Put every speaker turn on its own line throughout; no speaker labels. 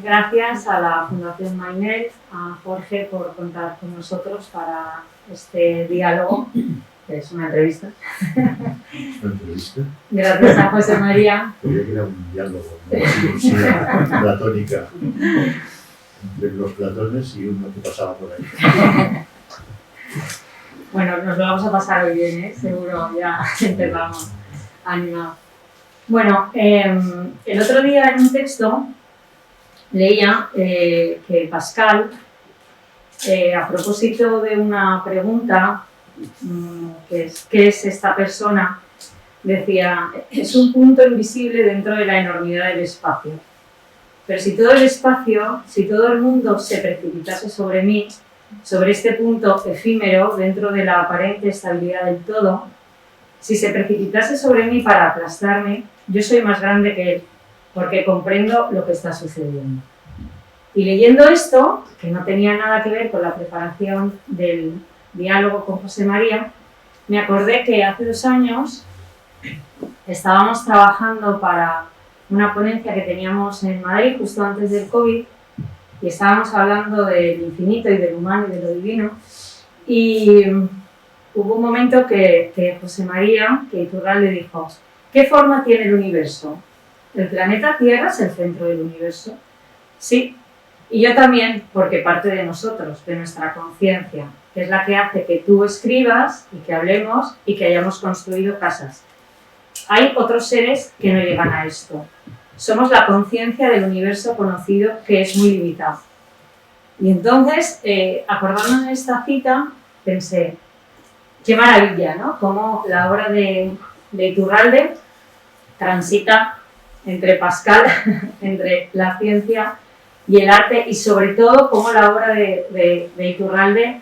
Gracias a la Fundación Mainel, a Jorge por contar con nosotros para este diálogo, que es una entrevista.
¿Una entrevista?
Gracias a José María.
Creía que era un diálogo, una filosofía platónica entre los platones y uno que pasaba por ahí.
Bueno, nos lo vamos a pasar hoy bien, ¿eh? Seguro, ya empezamos animados. Bueno, el otro día en un texto leía que Pascal, a propósito de una pregunta, ¿qué es esta persona?, decía, es un punto invisible dentro de la enormidad del espacio. Pero si todo el espacio, si todo el mundo se precipitase sobre mí, sobre este punto efímero dentro de la aparente estabilidad del todo, si se precipitase sobre mí para aplastarme, yo soy más grande que él, porque comprendo lo que está sucediendo. Y leyendo esto, que no tenía nada que ver con la preparación del diálogo con José María, me acordé que hace 2 años estábamos trabajando para una ponencia que teníamos en Madrid justo antes del COVID y estábamos hablando del infinito y del humano y de lo divino, y hubo un momento que José María, que Iturralde dijo, ¿qué forma tiene el universo? ¿El planeta Tierra es el centro del universo? Sí, y yo también, porque parte de nosotros, de nuestra conciencia, que es la que hace que tú escribas y que hablemos y que hayamos construido casas. Hay otros seres que no llegan a esto. Somos la conciencia del universo conocido, que es muy limitado. Y entonces, acordándome de esta cita, pensé, qué maravilla, ¿no? Cómo la obra de Iturralde transita entre Pascal, entre la ciencia y el arte, y sobre todo cómo la obra de Iturralde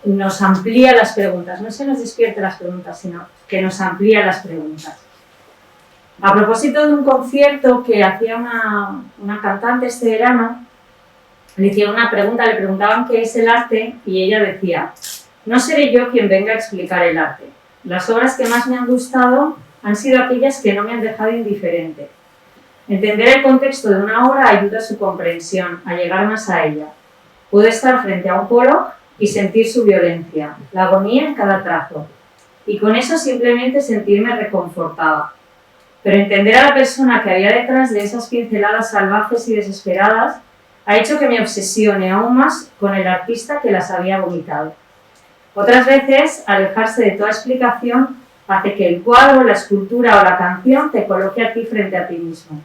nos amplía las preguntas. No se nos despierte las preguntas, sino que nos amplía las preguntas. A propósito de un concierto que hacía una cantante este verano, le hicieron una pregunta, le preguntaban qué es el arte y ella decía, no seré yo quien venga a explicar el arte. Las obras que más me han gustado han sido aquellas que no me han dejado indiferente. Entender el contexto de una obra ayuda a su comprensión, a llegar más a ella. Puedo estar frente a un polo y sentir su violencia, la agonía en cada trazo, y con eso simplemente sentirme reconfortada. Pero entender a la persona que había detrás de esas pinceladas salvajes y desesperadas ha hecho que me obsesione aún más con el artista que las había vomitado. Otras veces, alejarse de toda explicación hace que el cuadro, la escultura o la canción te coloque a ti frente a ti mismo.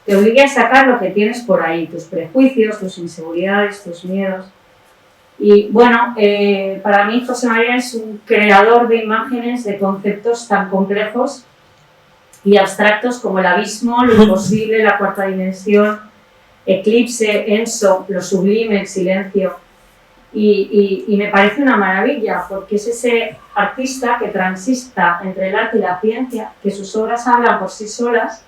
Te obligue a sacar lo que tienes por ahí, tus prejuicios, tus inseguridades, tus miedos. Y bueno, para mí José María es un creador de imágenes, de conceptos tan complejos y abstractos como el abismo, lo imposible, la cuarta dimensión, eclipse, Enso, lo sublime, el silencio. Y me parece una maravilla, porque es ese artista que transista entre el arte y la ciencia, que sus obras hablan por sí solas,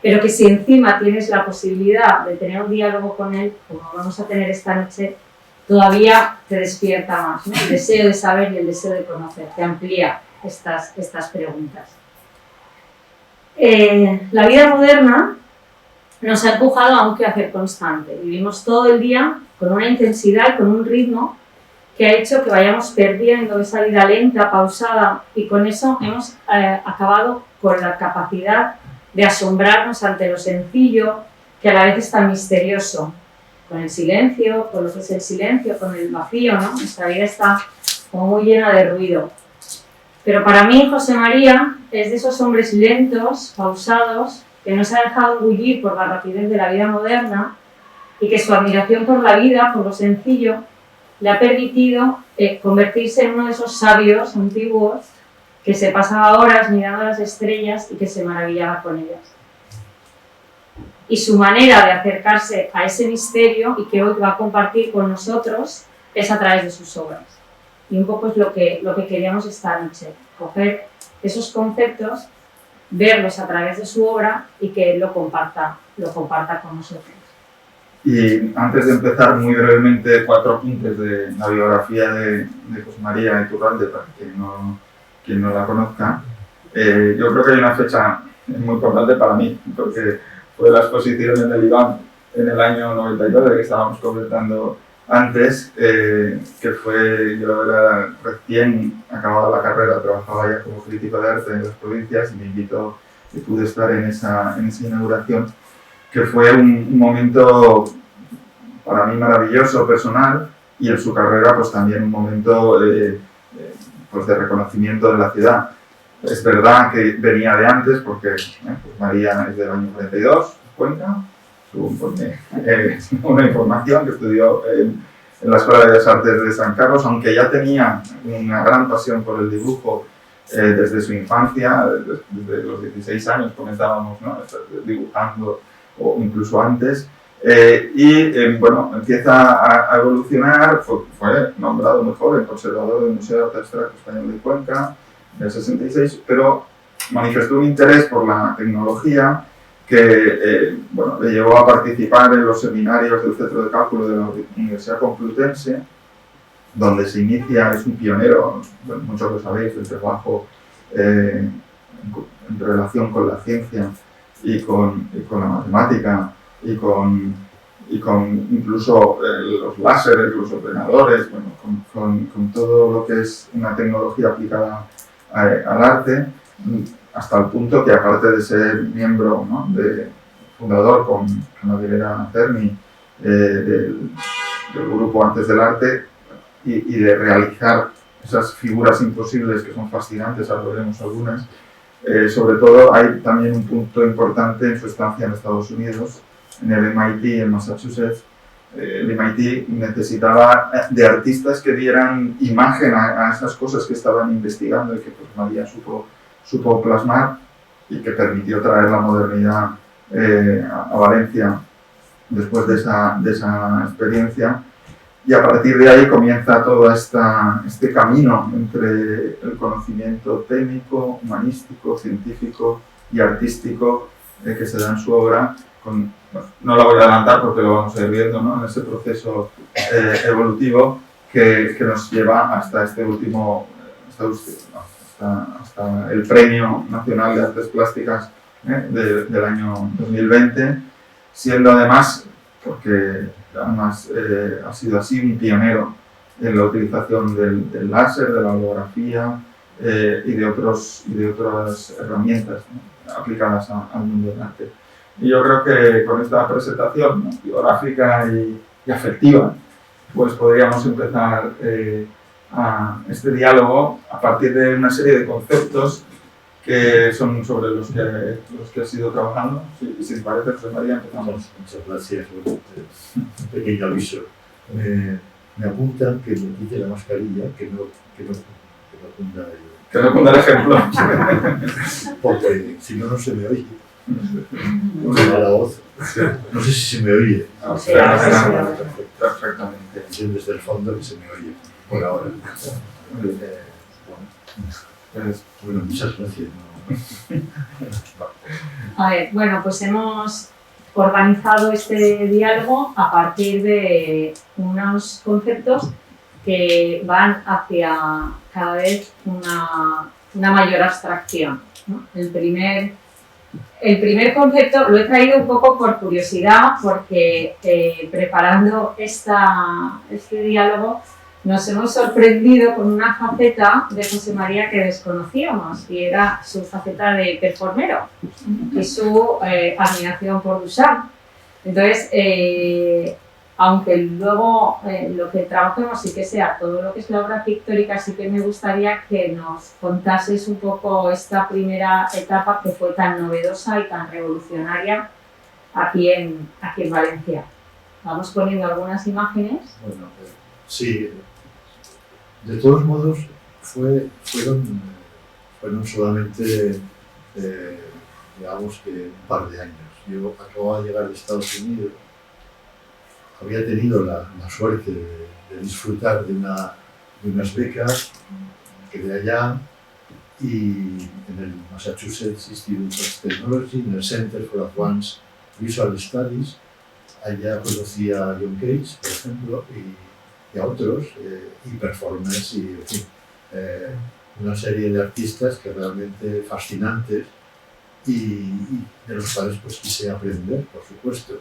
pero que si encima tienes la posibilidad de tener un diálogo con él, como vamos a tener esta noche, todavía te despierta más, ¿no? El deseo de saber y el deseo de conocer, te amplía estas preguntas. La vida moderna nos ha empujado a un quehacer constante. Vivimos todo el día con una intensidad y con un ritmo que ha hecho que vayamos perdiendo esa vida lenta, pausada, y con eso hemos acabado con la capacidad de asombrarnos ante lo sencillo, que a la vez es tan misterioso, con el silencio, con lo que es el silencio, con el vacío, ¿no? Nuestra vida está como muy llena de ruido. Pero para mí José María es de esos hombres lentos, pausados, que no se ha dejado engullir por la rapidez de la vida moderna y que su admiración por la vida, por lo sencillo, le ha permitido convertirse en uno de esos sabios antiguos que se pasaba horas mirando las estrellas y que se maravillaba con ellas. Y su manera de acercarse a ese misterio y que hoy va a compartir con nosotros es a través de sus obras. Y un poco es lo que queríamos esta noche, coger esos conceptos, verlos a través de su obra y que él lo comparta con nosotros.
Y antes de empezar, muy brevemente, 4 apuntes de la biografía de José María Iturralde, para quien no la conozca. Yo creo que hay una fecha muy importante para mí, porque fue la exposición en el IBAM en el año 99, que estábamos comentando antes, que fue, yo era recién acabado la carrera, trabajaba ya como crítico de arte en las provincias y me invitó y pude estar en esa inauguración, que fue un momento para mí maravilloso, personal, y en su carrera pues también un momento pues de reconocimiento de la ciudad. Es verdad que venía de antes, porque pues María es del año 42, Cuenca, una información que estudió en la Escuela de Bellas Artes de San Carlos, aunque ya tenía una gran pasión por el dibujo desde su infancia, desde los 16 años comenzábamos, ¿no?, dibujando, o incluso antes. Bueno, empieza a evolucionar, fue nombrado muy joven conservador del Museo de Arte Abstracto Español de Cuenca en el 66, pero manifestó un interés por la tecnología que bueno, le llevó a participar en los seminarios del Centro de Cálculo de la Universidad Complutense, donde se inicia, es un pionero, bueno, muchos lo sabéis, el trabajo en relación con la ciencia y con la matemática y con incluso los láseres, los ordenadores, bueno, con todo lo que es una tecnología aplicada al arte, hasta el punto que, aparte de ser miembro, ¿no?, fundador con Aguilera Cerny del grupo Antes del Arte, y de realizar esas figuras imposibles que son fascinantes, ahora veremos algunas. Sobre todo hay también un punto importante en su estancia en Estados Unidos, en el MIT, en Massachusetts. El MIT necesitaba de artistas que dieran imagen a esas cosas que estaban investigando y que pues María supo plasmar, y que permitió traer la modernidad a Valencia después de esa experiencia. Y a partir de ahí comienza todo este camino entre el conocimiento técnico, humanístico, científico y artístico que se da en su obra. No la voy a adelantar porque lo vamos a ir viendo, ¿no?, en ese proceso evolutivo que nos lleva hasta este último, hasta el Premio Nacional de Artes Plásticas del año 2020, siendo además, porque además ha sido así, un pionero en la utilización del láser, de la holografía y de otras herramientas, ¿no?, aplicadas al mundo del arte. Y yo creo que con esta presentación, ¿no?, biográfica y afectiva, pues podríamos empezar a este diálogo a partir de una serie de conceptos que son sobre los que has ido trabajando. Si te parece, José María, empezamos.
Muchas gracias. Un pequeño aviso. Me apuntan que me quite la mascarilla, que no cunda el...
Que no cunda el ejemplo.
Porque si no, no se me oye. La voz. No sé si se me oye.
Perfectamente.
Desde el fondo que se me oye, por ahora. Bueno, muchas gracias.
A ver, bueno, pues hemos organizado este diálogo a partir de unos conceptos que van hacia cada vez una mayor abstracción, ¿no? El primer concepto lo he traído un poco por curiosidad, porque preparando este diálogo nos hemos sorprendido con una faceta de José María que desconocíamos, y era su faceta de performero y su admiración por Duchamp. Entonces, aunque luego lo que trabajemos sí que sea todo lo que es la obra pictórica, sí que me gustaría que nos contases un poco esta primera etapa que fue tan novedosa y tan revolucionaria aquí en Valencia. Vamos poniendo algunas imágenes.
Bueno, sí. De todos modos, fueron solamente, digamos que un par de años. Yo acababa de llegar de Estados Unidos, había tenido la suerte de disfrutar de unas becas que de allá, y en el Massachusetts Institute of Technology, en el Center for Advanced Visual Studies, allá conocí a John Cage, por ejemplo, y a otros, y performers, y en fin, una serie de artistas que realmente fascinantes, y de los cuales pues quise aprender, por supuesto.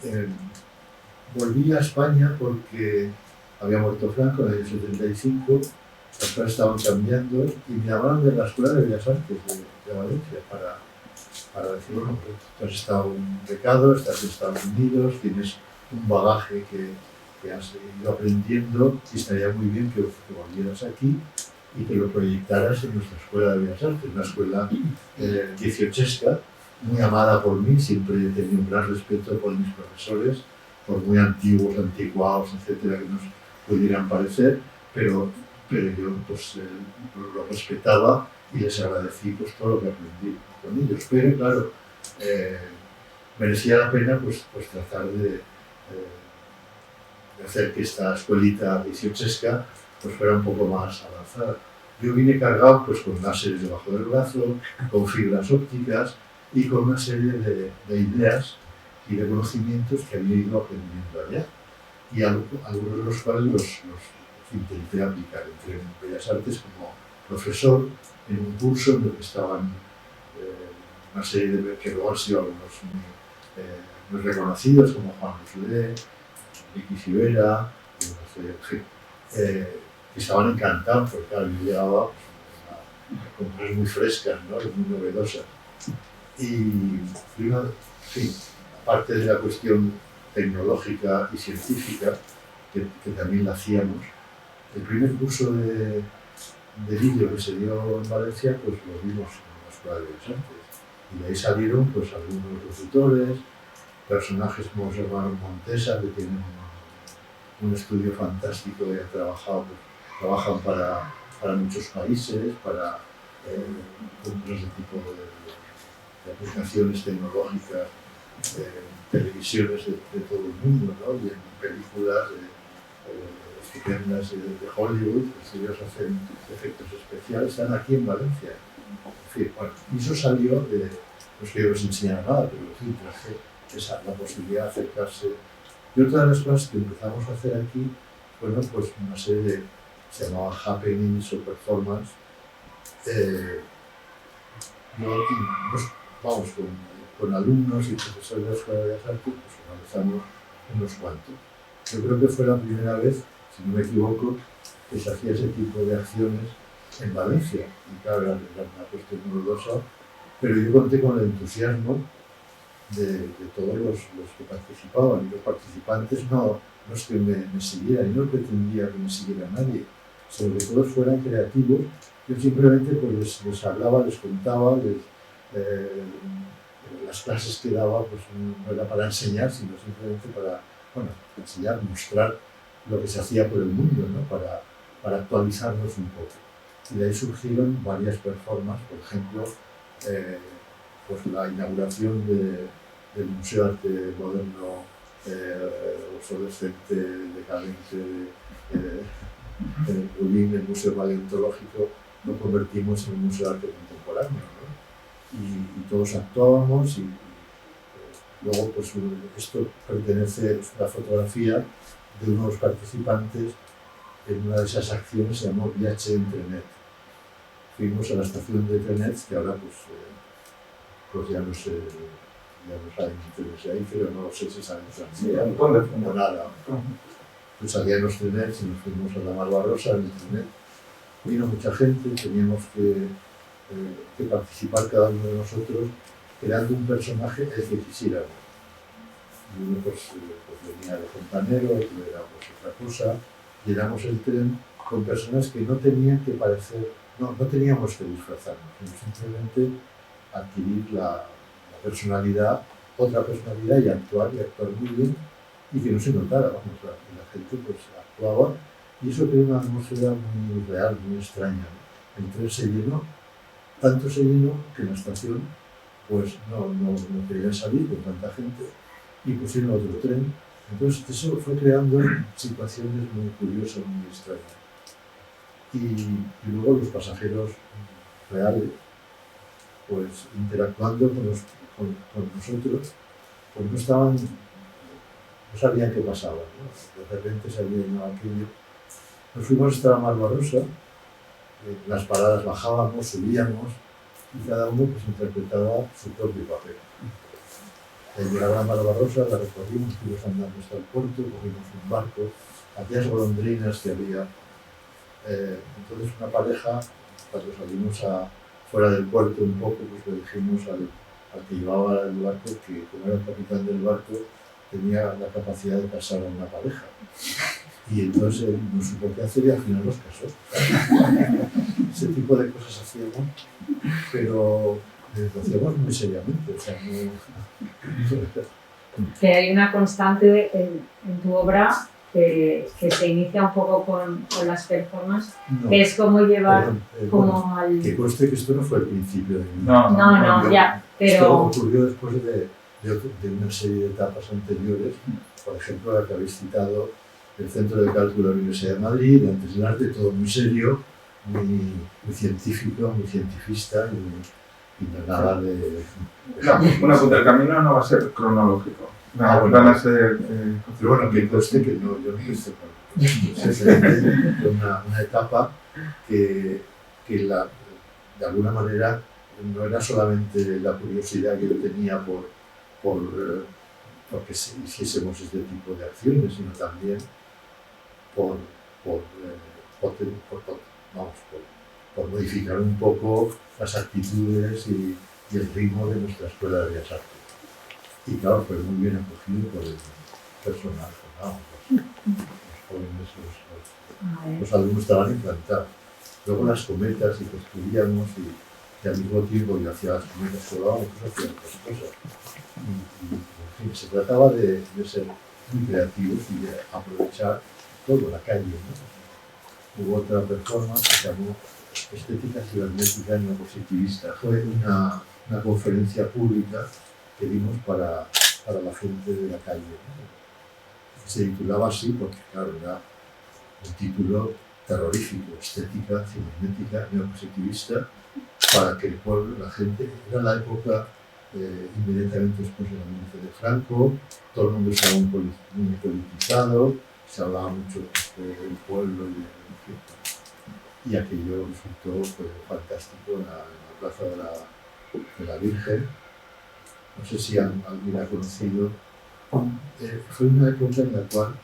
eh, volví a España porque había muerto Franco en el año 75, las cosas estaban cambiando y me llamaron de la Escuela de Bellas Artes de Valencia para decir, bueno, pues, tú has estado un becado, estás en Estados Unidos, tienes un bagaje que has ido aprendiendo y estaría muy bien que volvieras aquí y que lo proyectaras en nuestra Escuela de Bellas Artes, una escuela dieciochesca, muy amada por mí, siempre he tenido un gran respeto por mis profesores, por muy antiguos, anticuados, etcétera, que nos pudieran parecer, pero yo pues, lo respetaba y les agradecí pues, todo lo que aprendí con ellos. Pero claro, merecía la pena pues tratar de hacer que esta escuelita dieciochesca pues, fuera un poco más avanzada. Yo vine cargado pues, con láseres debajo del brazo, con fibras ópticas y con una serie de ideas y de conocimientos que había ido aprendiendo allá y algunos de los cuales los intenté aplicar. Entré en Bellas Artes como profesor en un curso en el que estaban una serie de que luego han sido algunos muy reconocidos como Juan Luis, Vicky Civera, que estaban encantados porque claro, yo llegaba con cosas muy frescas, ¿no? Muy novedosas. Y en fin, aparte de la cuestión tecnológica y científica, que también la hacíamos, el primer curso de vídeo que se dio en Valencia, pues lo vimos en la Escuela de Bellas Artes. Y de ahí salieron pues, algunos locutores, personajes como los hermanos Montesa, que tienen un estudio fantástico y han trabajado, pues, trabajan para muchos países, para otros tipo de aplicaciones tecnológicas, televisiones de todo el mundo, ¿no? Y en películas estupendas de Hollywood, que ellos hacen efectos especiales, están aquí en Valencia. En fin, bueno, y eso salió de, no es que yo les enseñara nada, pero en fin, traje la posibilidad de acercarse. Y otra de las cosas que empezamos a hacer aquí fueron pues, una serie de, se llamaba happenings o performance. Vamos, con alumnos y profesores de la Escuela de Bellas Artes, pues organizamos unos cuantos. Yo creo que fue la primera vez, si no me equivoco, que se hacía ese tipo de acciones en Valencia. Y claro, era una cuestión novedosa, pero yo conté con el entusiasmo de todos los que participaban. Y los participantes no es que me siguieran, yo no pretendía que me siguiera nadie, sino que todos fueran creativos. Yo simplemente pues, les hablaba, les contaba, las clases que daba pues, no era para enseñar, sino simplemente para enseñar, mostrar lo que se hacía por el mundo, ¿no? para actualizarnos un poco. Y de ahí surgieron varias performances, por ejemplo, pues la inauguración del Museo de Arte Moderno Obsolescente, Decadente, en Rubín, el Museo Paleontológico, lo convertimos en un Museo de Arte Contemporáneo, ¿no? Y todos actuábamos y luego pues esto pertenece a la fotografía de uno de los participantes en una de esas acciones, se llamó Viaje en Trenet. Fuimos a la estación de Trenet, que ahora pues ya no sé, ya no saben ustedes ahí, pero no sé si saben tranvía o nada. Pues salían los Trenets y nos fuimos a la Malvarrosa en el Trenet. Vino mucha gente, teníamos que participar cada uno de nosotros creando un personaje el que quisiéramos. Y uno pues venía de fontanero, otro era pues otra cosa. Llenamos el tren con personas que no tenían que parecer, no teníamos que disfrazarnos, sino simplemente adquirir la personalidad, otra personalidad y actuar muy bien y que no se notara, vamos, la gente pues actuaba y eso creó una atmósfera muy real, muy extraña, ¿no? El tren se llenó, tanto se llenó que en la estación pues no querían salir con tanta gente y pusieron otro tren. Entonces eso fue creando situaciones muy curiosas, muy extrañas. Y luego los pasajeros reales, pues interactuando con nosotros, pues no sabían qué pasaba, ¿no? De repente se había llenado aquello. Nos fuimos hasta la Malvarrosa, en las paradas bajábamos, subíamos y cada uno pues interpretaba su propio papel. Llegamos a Barbarossa, la recorrimos, fuimos andando hasta el puerto, cogimos un barco, aquellas golondrinas que había. Entonces una pareja, cuando salimos fuera del puerto un poco, pues le dijimos al que llevaba el barco que, como era el capitán del barco, tenía la capacidad de casar a una pareja. Y entonces él no supo qué hacer y al final los casó. Ese tipo de cosas hacíamos, pero lo hacíamos muy seriamente. O sea,
Que hay una constante en tu obra que se inicia un poco con las performances,
no,
que es como llevar como
bueno,
al...
que conste que esto no fue el principio de mi
No, ya, pero...
Esto ocurrió después de una serie de etapas anteriores, por ejemplo, la que habéis citado, el Centro de Cálculo de la Universidad de Madrid, antes del arte, todo muy serio, muy científico, muy cientifista y no nada de...
Bueno, pues el camino no va a ser cronológico.
Bueno,
van a ser...
pero bueno, que conste que no, yo no empecé con esto. Fue una etapa que de alguna manera no era solamente la curiosidad que yo tenía porque hiciésemos este tipo de acciones, sino también por modificar un poco las actitudes y el ritmo de nuestra Escuela de Bellas Artes. Y claro, fue muy bien acogido por el personal, los jóvenes, los alumnos estaban encantados. Luego las cometas y construíamos y al mismo tiempo yo hacía las cometas, probábamos, hacía otras cosas. Y en fin, se trataba de ser muy creativos y de aprovechar todo, la calle, ¿no? Hubo otra performance que se llamó Estética Cibernética Neopositivista. Fue una conferencia pública que dimos para la gente de la calle, ¿no? Se titulaba así porque, claro, era un título terrorífico, Estética Cibernética Neopositivista, para que el pueblo, la gente, era la época inmediatamente después de la muerte de Franco, todo el mundo estaba muy politizado, se hablaba mucho del pueblo y aquello resultó fantástico en la plaza de la Virgen. No sé si alguien ha conocido. Fue una época en la cual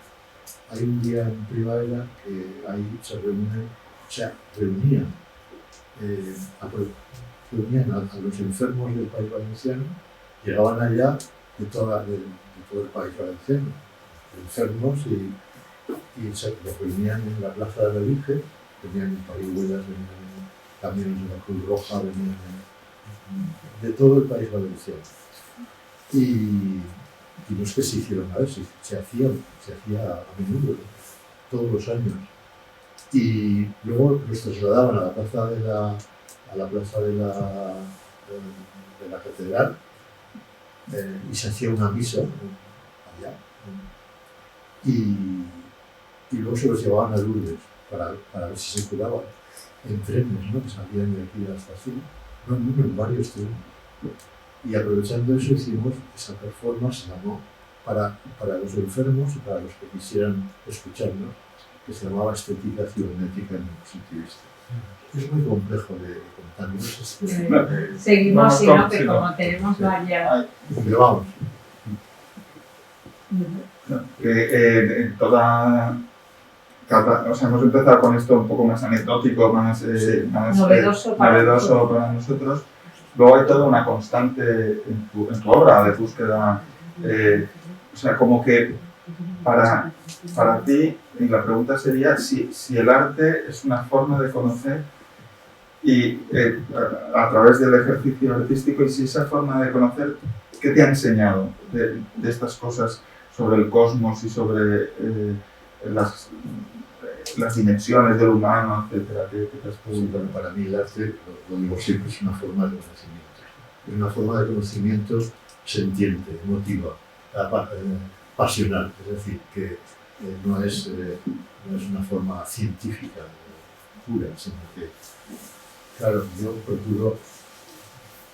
hay un día en primavera que ahí se reunían a los enfermos del País Valenciano, llegaban allá de todo el País Valenciano, enfermos y se reunían en la Plaza de la Virgen, venían en parihuelas, venían camiones de la Cruz Roja, venían de todo el País Valenciano. Y no es que se hicieron a ver, se hacía a menudo, todos los años. Y luego los trasladaban a la plaza de la catedral y se hacía una misa allá. Y luego se los llevaban a Lourdes para ver si se curaban en trenes, ¿no? Que salían de aquí de la estación, no en varios trenes. Y aprovechando eso hicimos esa performance, se llamó para los enfermos y para los que quisieran escucharnos, que se llamaba Estética Cibernética Neopositivista. Es muy complejo de contar, no sé
seguimos, sino que como tenemos varias...
Pero vamos.
O sea, hemos empezado con esto un poco más anecdótico, más
novedoso para
nosotros. Luego hay toda una constante en tu obra de búsqueda. O sea, como que para ti, y la pregunta sería si el arte es una forma de conocer y a través del ejercicio artístico, y si esa forma de conocer, ¿qué te ha enseñado de estas cosas sobre el cosmos y sobre las dimensiones del humano, etcétera? ¿Qué te has preguntado?
Para mí el arte, lo digo siempre, es una forma de conocimiento. Es una forma de conocimiento sentiente, emotiva, pasional. Es decir, que no es una forma científica pura, sino que, claro, yo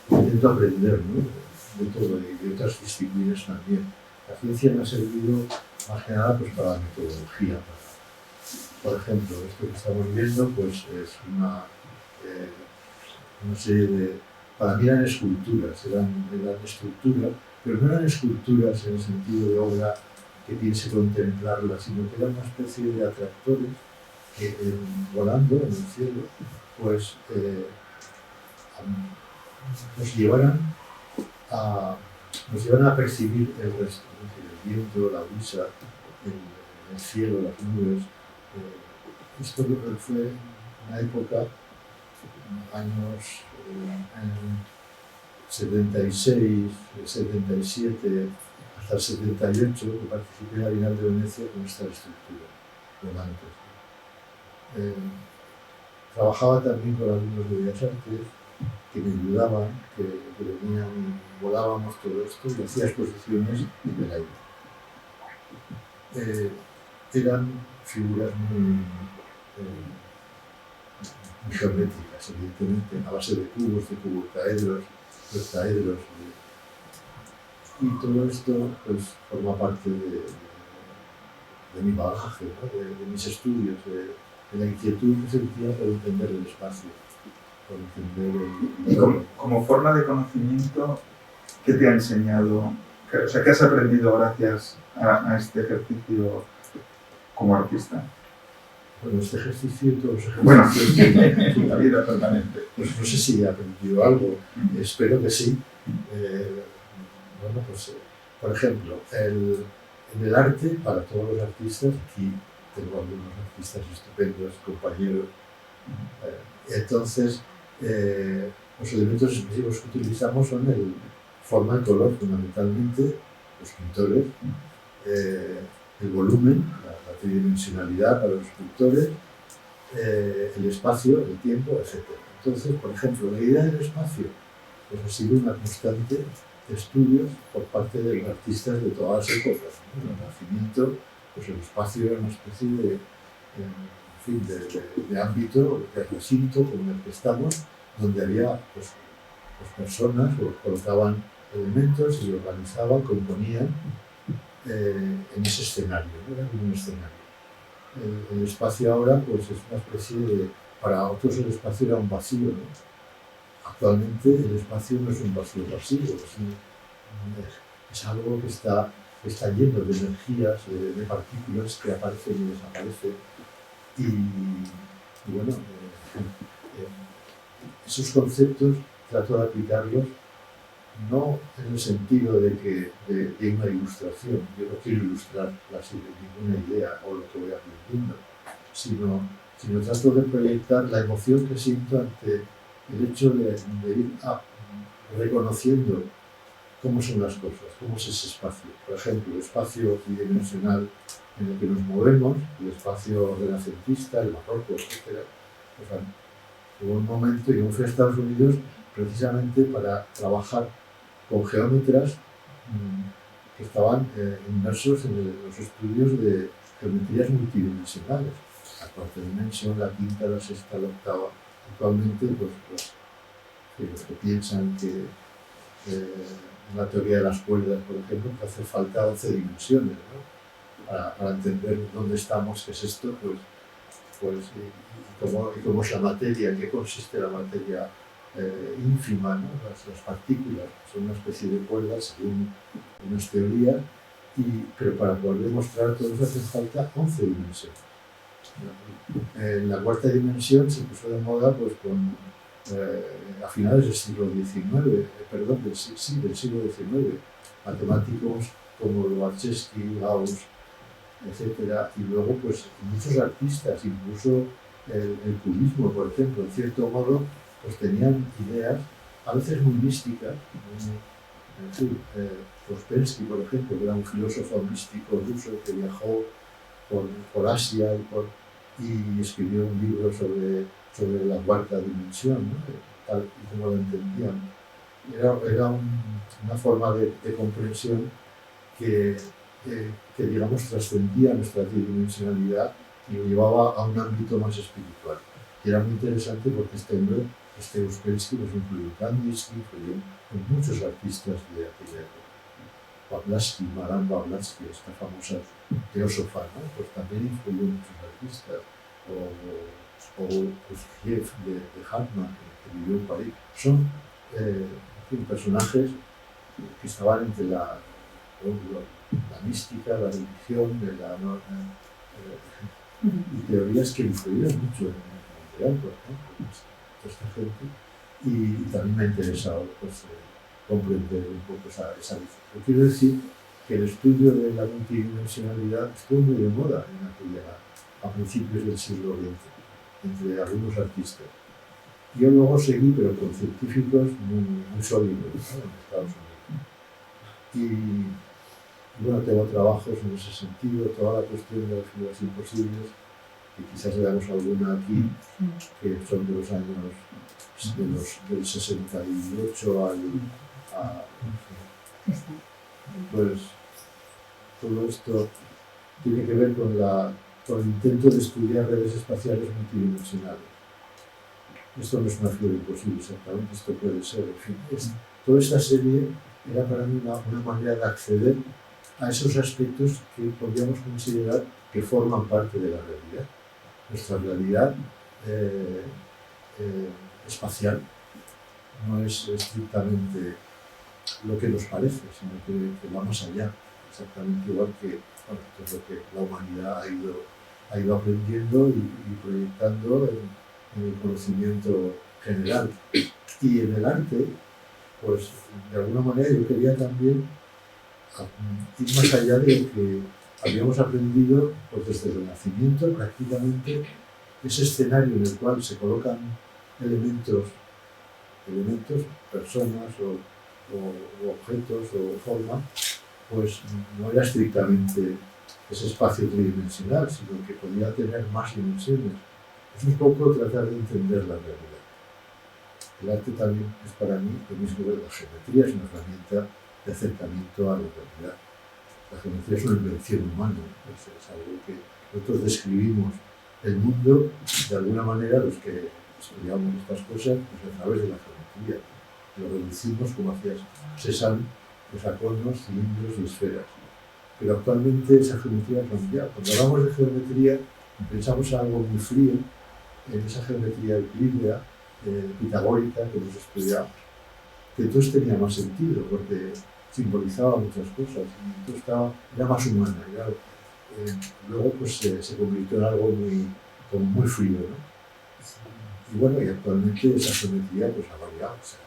intento aprender, ¿no? De todo y de otras disciplinas también. La ciencia me ha servido más que nada pues, para la metodología. Por ejemplo, esto que estamos viendo pues, es una serie de... Para mí eran esculturas, eran estructuras, pero no eran esculturas en el sentido de obra que piense contemplarla, sino que era una especie de atractores que volando en el cielo, pues nos llevaran a percibir el resto, ¿no? El viento, la brisa, el cielo, las nubes. Esto fue una época, años 76, 77, hasta el 78, que participé en la Bienal de Venecia con esta estructura, volantes. Trabajaba también con alumnos de Bellas Artes que me ayudaban, que venían y volábamos todo esto y hacía exposiciones en el aire. Eran figuras muy geométricas, evidentemente, a base de cubos, de cubotaedros, octaedros. Y todo esto pues, forma parte de mi bagaje, ¿no? de mis estudios, de la inquietud que sentía por entender el espacio, por entender
Y como forma de conocimiento, ¿qué te ha enseñado? O sea, ¿qué has aprendido gracias a este ejercicio como artista?
Bueno, este ejercicio y todos los ejercicios
Bueno, la vida permanente.
Pues no sé si he aprendido algo, espero que sí. Bueno, pues, por ejemplo, en el arte, para todos los artistas, aquí tengo algunos artistas estupendos, compañeros. Entonces, los elementos expresivos que utilizamos son forma y color, fundamentalmente, los pintores, el volumen, la tridimensionalidad para los escultores, el espacio, el tiempo, etc. Entonces, por ejemplo, la idea del espacio pues, ha sido una constante de estudios por parte de los artistas de todas las épocas. ¿No? En el Renacimiento, pues el espacio era una especie de ámbito, de recinto como el que estamos, donde había pues personas que colocaban elementos y organizaban, componían en ese escenario, ¿no? Era como un escenario. El espacio ahora pues, es una especie de... Para otros el espacio era un vacío, ¿no? Actualmente el espacio no es un vacío, es algo que está lleno de energías, de partículas que aparecen y desaparecen. Y bueno, esos conceptos trato de aplicarlos no en el sentido de una ilustración, yo no quiero ilustrar ninguna idea o lo que voy aprendiendo, sino trato de proyectar la emoción que siento ante el hecho de ir reconociendo cómo son las cosas, cómo es ese espacio. Por ejemplo, el espacio tridimensional en el que nos movemos, el espacio renacentista, el barroco, etc. O sea, hubo un momento, yo me fui a Estados Unidos precisamente para trabajar con geómetras que estaban inmersos en los estudios de geometrías multidimensionales. La cuarta dimensión, la quinta, la sexta, la octava. Actualmente, pues los que piensan que en la teoría de las cuerdas, por ejemplo, que hace falta 11 dimensiones, ¿no? Para entender dónde estamos, qué es esto, y cómo es la materia, en qué consiste la materia ínfima, ¿no? Las partículas son una especie de cuerdas según unas teorías, pero para poder demostrar todo eso hace falta 11 dimensiones. La cuarta dimensión se puso de moda pues, a finales del siglo XIX, del siglo XIX. Matemáticos como Lobachevsky, Gauss, etc. Y luego pues, muchos artistas, incluso el cubismo, por ejemplo, en cierto modo, pues tenían ideas a veces muy místicas. Ouspensky, por ejemplo, que era un filósofo místico ruso que viajó por Asia y escribió un libro sobre la cuarta dimensión, ¿no? Tal y como lo entendían. Era una forma de comprensión que digamos, trascendía nuestra tridimensionalidad y lo llevaba a un ámbito más espiritual. Y era muy interesante porque este Ouspensky nos influyó, Kandinsky influyó en muchos artistas de aquella época. Pavlovsky, Madame Blavatsky, esta famosa teósofa, ¿no? Pues también influyó en muchos artistas. O Kiev de Hartmann, que vivió en París. Son personajes que estaban entre la mística, la religión, y teorías que influyeron mucho en Montreal, por ejemplo, toda esta gente, y también me ha interesado pues, comprender un poco esa diferencia. Quiero decir que el estudio de la multidimensionalidad estuvo muy de moda a principios del siglo XX, entre algunos artistas. Yo luego seguí, pero con científicos muy sólidos, ¿no? En Estados Unidos. Y bueno, tengo trabajos en ese sentido, toda la cuestión de las figuras imposibles, y quizás veamos alguna aquí, que son de los años del 68 pues todo esto tiene que ver con el intento de estudiar redes espaciales multidimensionales. Esto no es una figura imposible exactamente, esto puede ser, en fin. Toda esta serie era para mí una manera de acceder a esos aspectos que podríamos considerar que forman parte de la realidad. Nuestra realidad espacial no es estrictamente lo que nos parece, sino que va más allá, exactamente igual que es lo que la humanidad ha ido aprendiendo y proyectando en el conocimiento general. Y en el arte, pues de alguna manera yo quería también ir más allá de lo que habíamos aprendido pues, desde el Renacimiento, prácticamente ese escenario en el cual se colocan elementos, personas o objetos o forma, pues no era estrictamente ese espacio tridimensional, sino que podía tener más dimensiones. Es un poco tratar de entender la realidad. El arte también es para mí lo mismo que la geometría, es una herramienta de acercamiento a la realidad. La geometría es una invención humana, es algo que nosotros describimos el mundo de alguna manera, los que estudiamos estas cosas, pues a través de la geometría. Lo reducimos, como hacía Cézanne, pues a conos, cilindros y esferas. Pero actualmente esa geometría ha cambiado. Cuando hablamos de geometría, pensamos en algo muy frío, en esa geometría euclídea, pitagórica que hemos estudiado, que entonces tenía más sentido, porque simbolizaba muchas cosas, y entonces era más humana. Luego pues, se convirtió en algo muy frío, ¿no? Y bueno, y actualmente esa geometría pues, ha variado. O sea,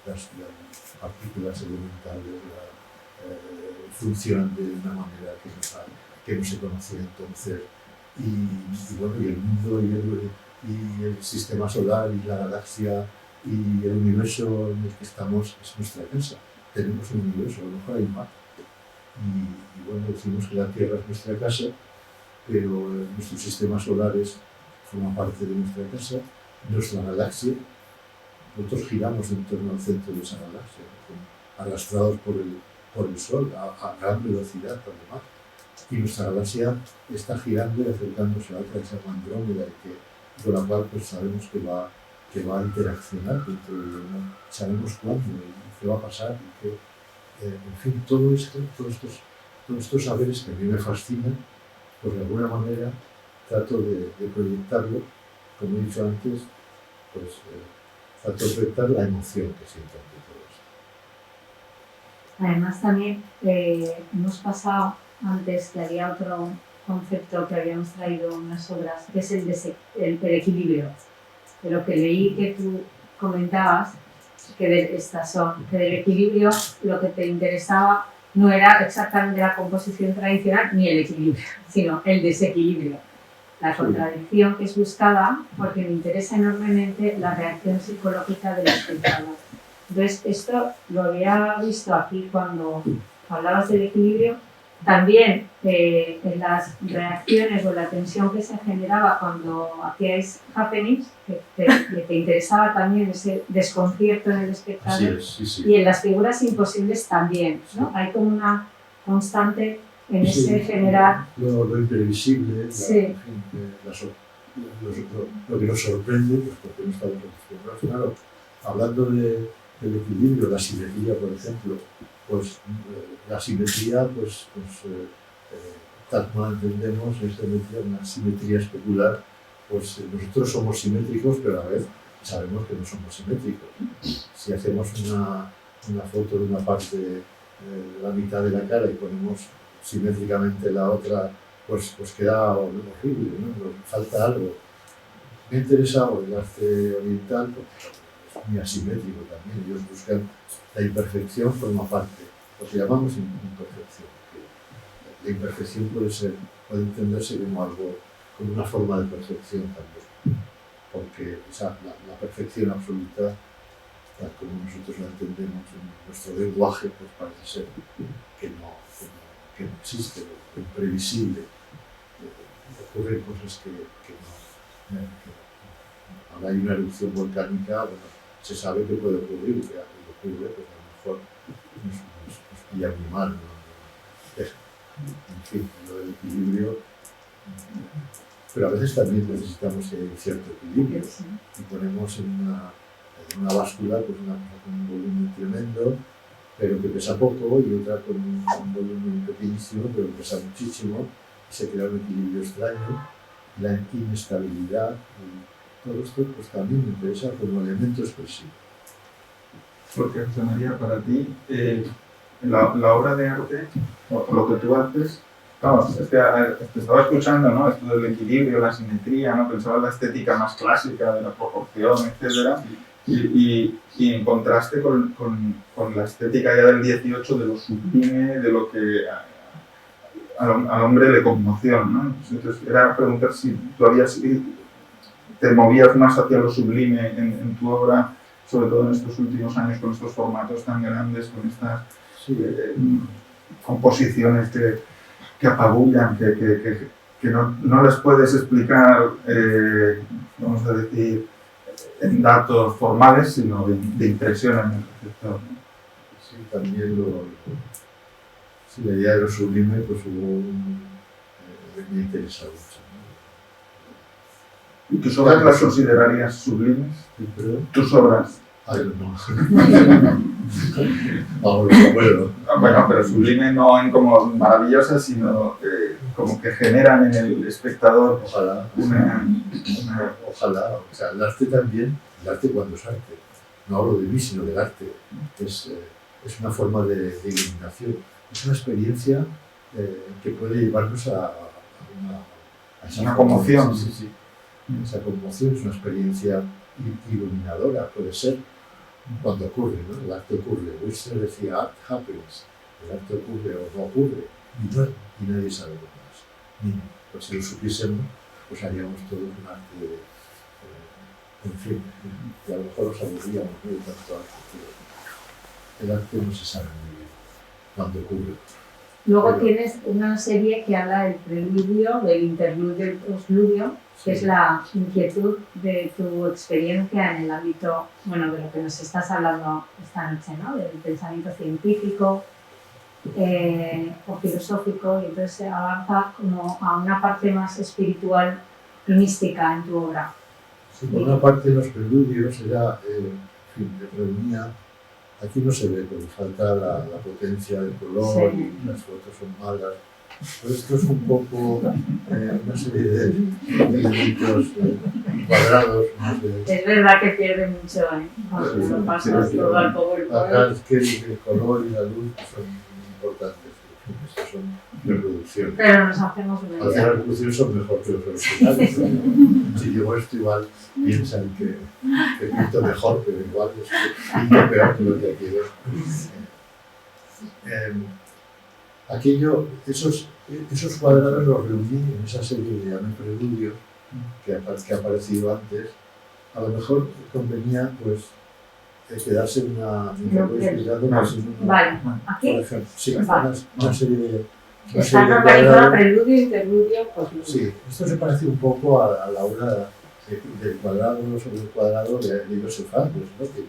las partículas elementales funcionan de una manera que no se conocía entonces. Y bueno, y el mundo y el sistema solar y la galaxia y el universo en el que estamos es nuestra casa. Tenemos un universo, a lo mejor hay más. Y bueno, decimos que la Tierra es nuestra casa, pero nuestro sistema solar forma parte de nuestra casa, nuestra galaxia. Nosotros giramos en torno al centro de esa galaxia, arrastrados por el Sol a gran velocidad, además. Y nuestra galaxia está girando y acercándose a otra, que se llama Andrómeda, con la cual pues, sabemos que va a interaccionar dentro de ¿no? Sabemos cuándo y qué va a pasar. En fin, todos estos saberes que a mí me fascinan, pues de alguna manera trato de proyectarlo, como he dicho antes, pues trato de proyectar la emoción que siento ante todo esto.
Además también hemos pasado antes que había otro concepto que habíamos traído en unas obras, que es el equilibrio. De lo que leí que tú comentabas, que del equilibrio lo que te interesaba no era exactamente la composición tradicional ni el equilibrio, sino el desequilibrio. La contradicción que es buscada, porque me interesa enormemente la reacción psicológica del espectador. Entonces, esto lo había visto aquí cuando hablabas del equilibrio, también en las reacciones o la tensión que se generaba cuando hacíais happenings, que te interesaba también ese desconcierto en el espectador,
sí.
Y en las figuras imposibles también, ¿no? Hay como una constante en ese generar...
Lo imprevisible,
en
fin, lo que nos sorprende, pues porque no estamos acostumbrados. Claro, hablando del equilibrio, la simetría, por ejemplo, pues la simetría, tal como la entendemos, es una simetría especular, pues nosotros somos simétricos, pero a la vez sabemos que no somos simétricos. Si hacemos una foto de una parte de la mitad de la cara y ponemos simétricamente la otra, pues queda horrible, ¿no? Nos falta algo. Me ha interesado el arte oriental porque es muy asimétrico también. Ellos buscan la imperfección, forma parte, lo que llamamos imperfección. La imperfección puede entenderse como algo, como una forma de perfección también, porque la perfección absoluta, tal como nosotros la entendemos en nuestro lenguaje, pues parece ser que no existe, lo imprevisible. Ocurren cosas que no. Ahora hay una erupción volcánica, bueno, se sabe que puede ocurrir, que ocurre, pues a lo mejor nos pilla muy mal, ¿no? En fin, lo del equilibrio, pero a veces también necesitamos cierto equilibrio y ponemos en una báscula pues una cosa con un volumen tremendo, pero que pesa poco, y otra con un volumen pequeñísimo, pero que pesa muchísimo, y se crea un equilibrio extraño, la inestabilidad, y todo esto pues también me interesa como elemento expresivo.
Porque, José María, para ti, la obra de arte, o lo que tú haces, claro, es que te estaba escuchando, ¿no? Esto del equilibrio, la simetría, ¿no? Pensaba en la estética más clásica de la proporción, etcétera, y en contraste con la estética ya del 18 de lo sublime, de lo que al hombre le conmoción, ¿no? Entonces era preguntar si tú te movías más hacia lo sublime en tu obra, sobre todo en estos últimos años, con estos formatos tan grandes, con estas composiciones que apabullan, que no les puedes explicar, vamos a decir, en datos formales, sino de impresión en el receptor, ¿no?
Sí, también la idea de lo sublime, pues me interesa mucho, ¿no?
¿Y tus obras las considerarías sublimes?
¿Perdón?
¿Tus obras?
Ay, no. Vamos, bueno.
Bueno, pero sublime no en como maravillosas, sino como que generan en el espectador
Ojalá. Ojalá. O sea, el arte también, el arte cuando es arte. No hablo de mí, sino del arte. Es una forma de iluminación. Es una experiencia que puede llevarnos a
una conmoción.
Sí. Esa conmoción es una experiencia iluminadora, puede ser cuando ocurre, ¿no? El arte ocurre. Whistler decía, art happens. El arte ocurre o no ocurre, y nadie sabe lo más. Pues si lo supiésemos, pues haríamos todo un arte, en fin, que a lo mejor nos aburríamos, ¿no?, de tanto arte, pero el arte no se sabe muy bien cuando ocurre.
Luego tienes una serie que habla del preludio, del interludio, del postludio, que es la inquietud de tu experiencia en el ámbito, bueno, de lo que nos estás hablando esta noche, ¿no? Del pensamiento científico o filosófico, y entonces se avanza como a una parte más espiritual y mística en tu obra.
Sí, por una parte los preludios era, en fin, reunía. Aquí no se ve porque falta la potencia del color, sí, y las fotos son malas. Pero esto es un poco una serie de elementos cuadrados.
Es verdad que pierde mucho, cuando lo pasas todo al PowerPoint.
Acá es que el color y la luz son importantes. Estas son reproducciones.
Pero nos hacemos una idea.
Las reproducciones son mejor que los originales. Sí. Si llevo esto, igual piensan que pinto mejor, pero igual pinto peor que lo que aquí veo. Esos cuadrados los reuní en esa serie que llamé Preludio, que ha aparecido antes. A lo mejor convenía, pues, quedarse una
vale, aquí.
Por ejemplo, sí, una serie de.
Está normalizado preludio, interludio, postludio.
Sí, esto se parece un poco a la obra del cuadrado sobre el cuadrado de Joseph Andres, ¿no? Que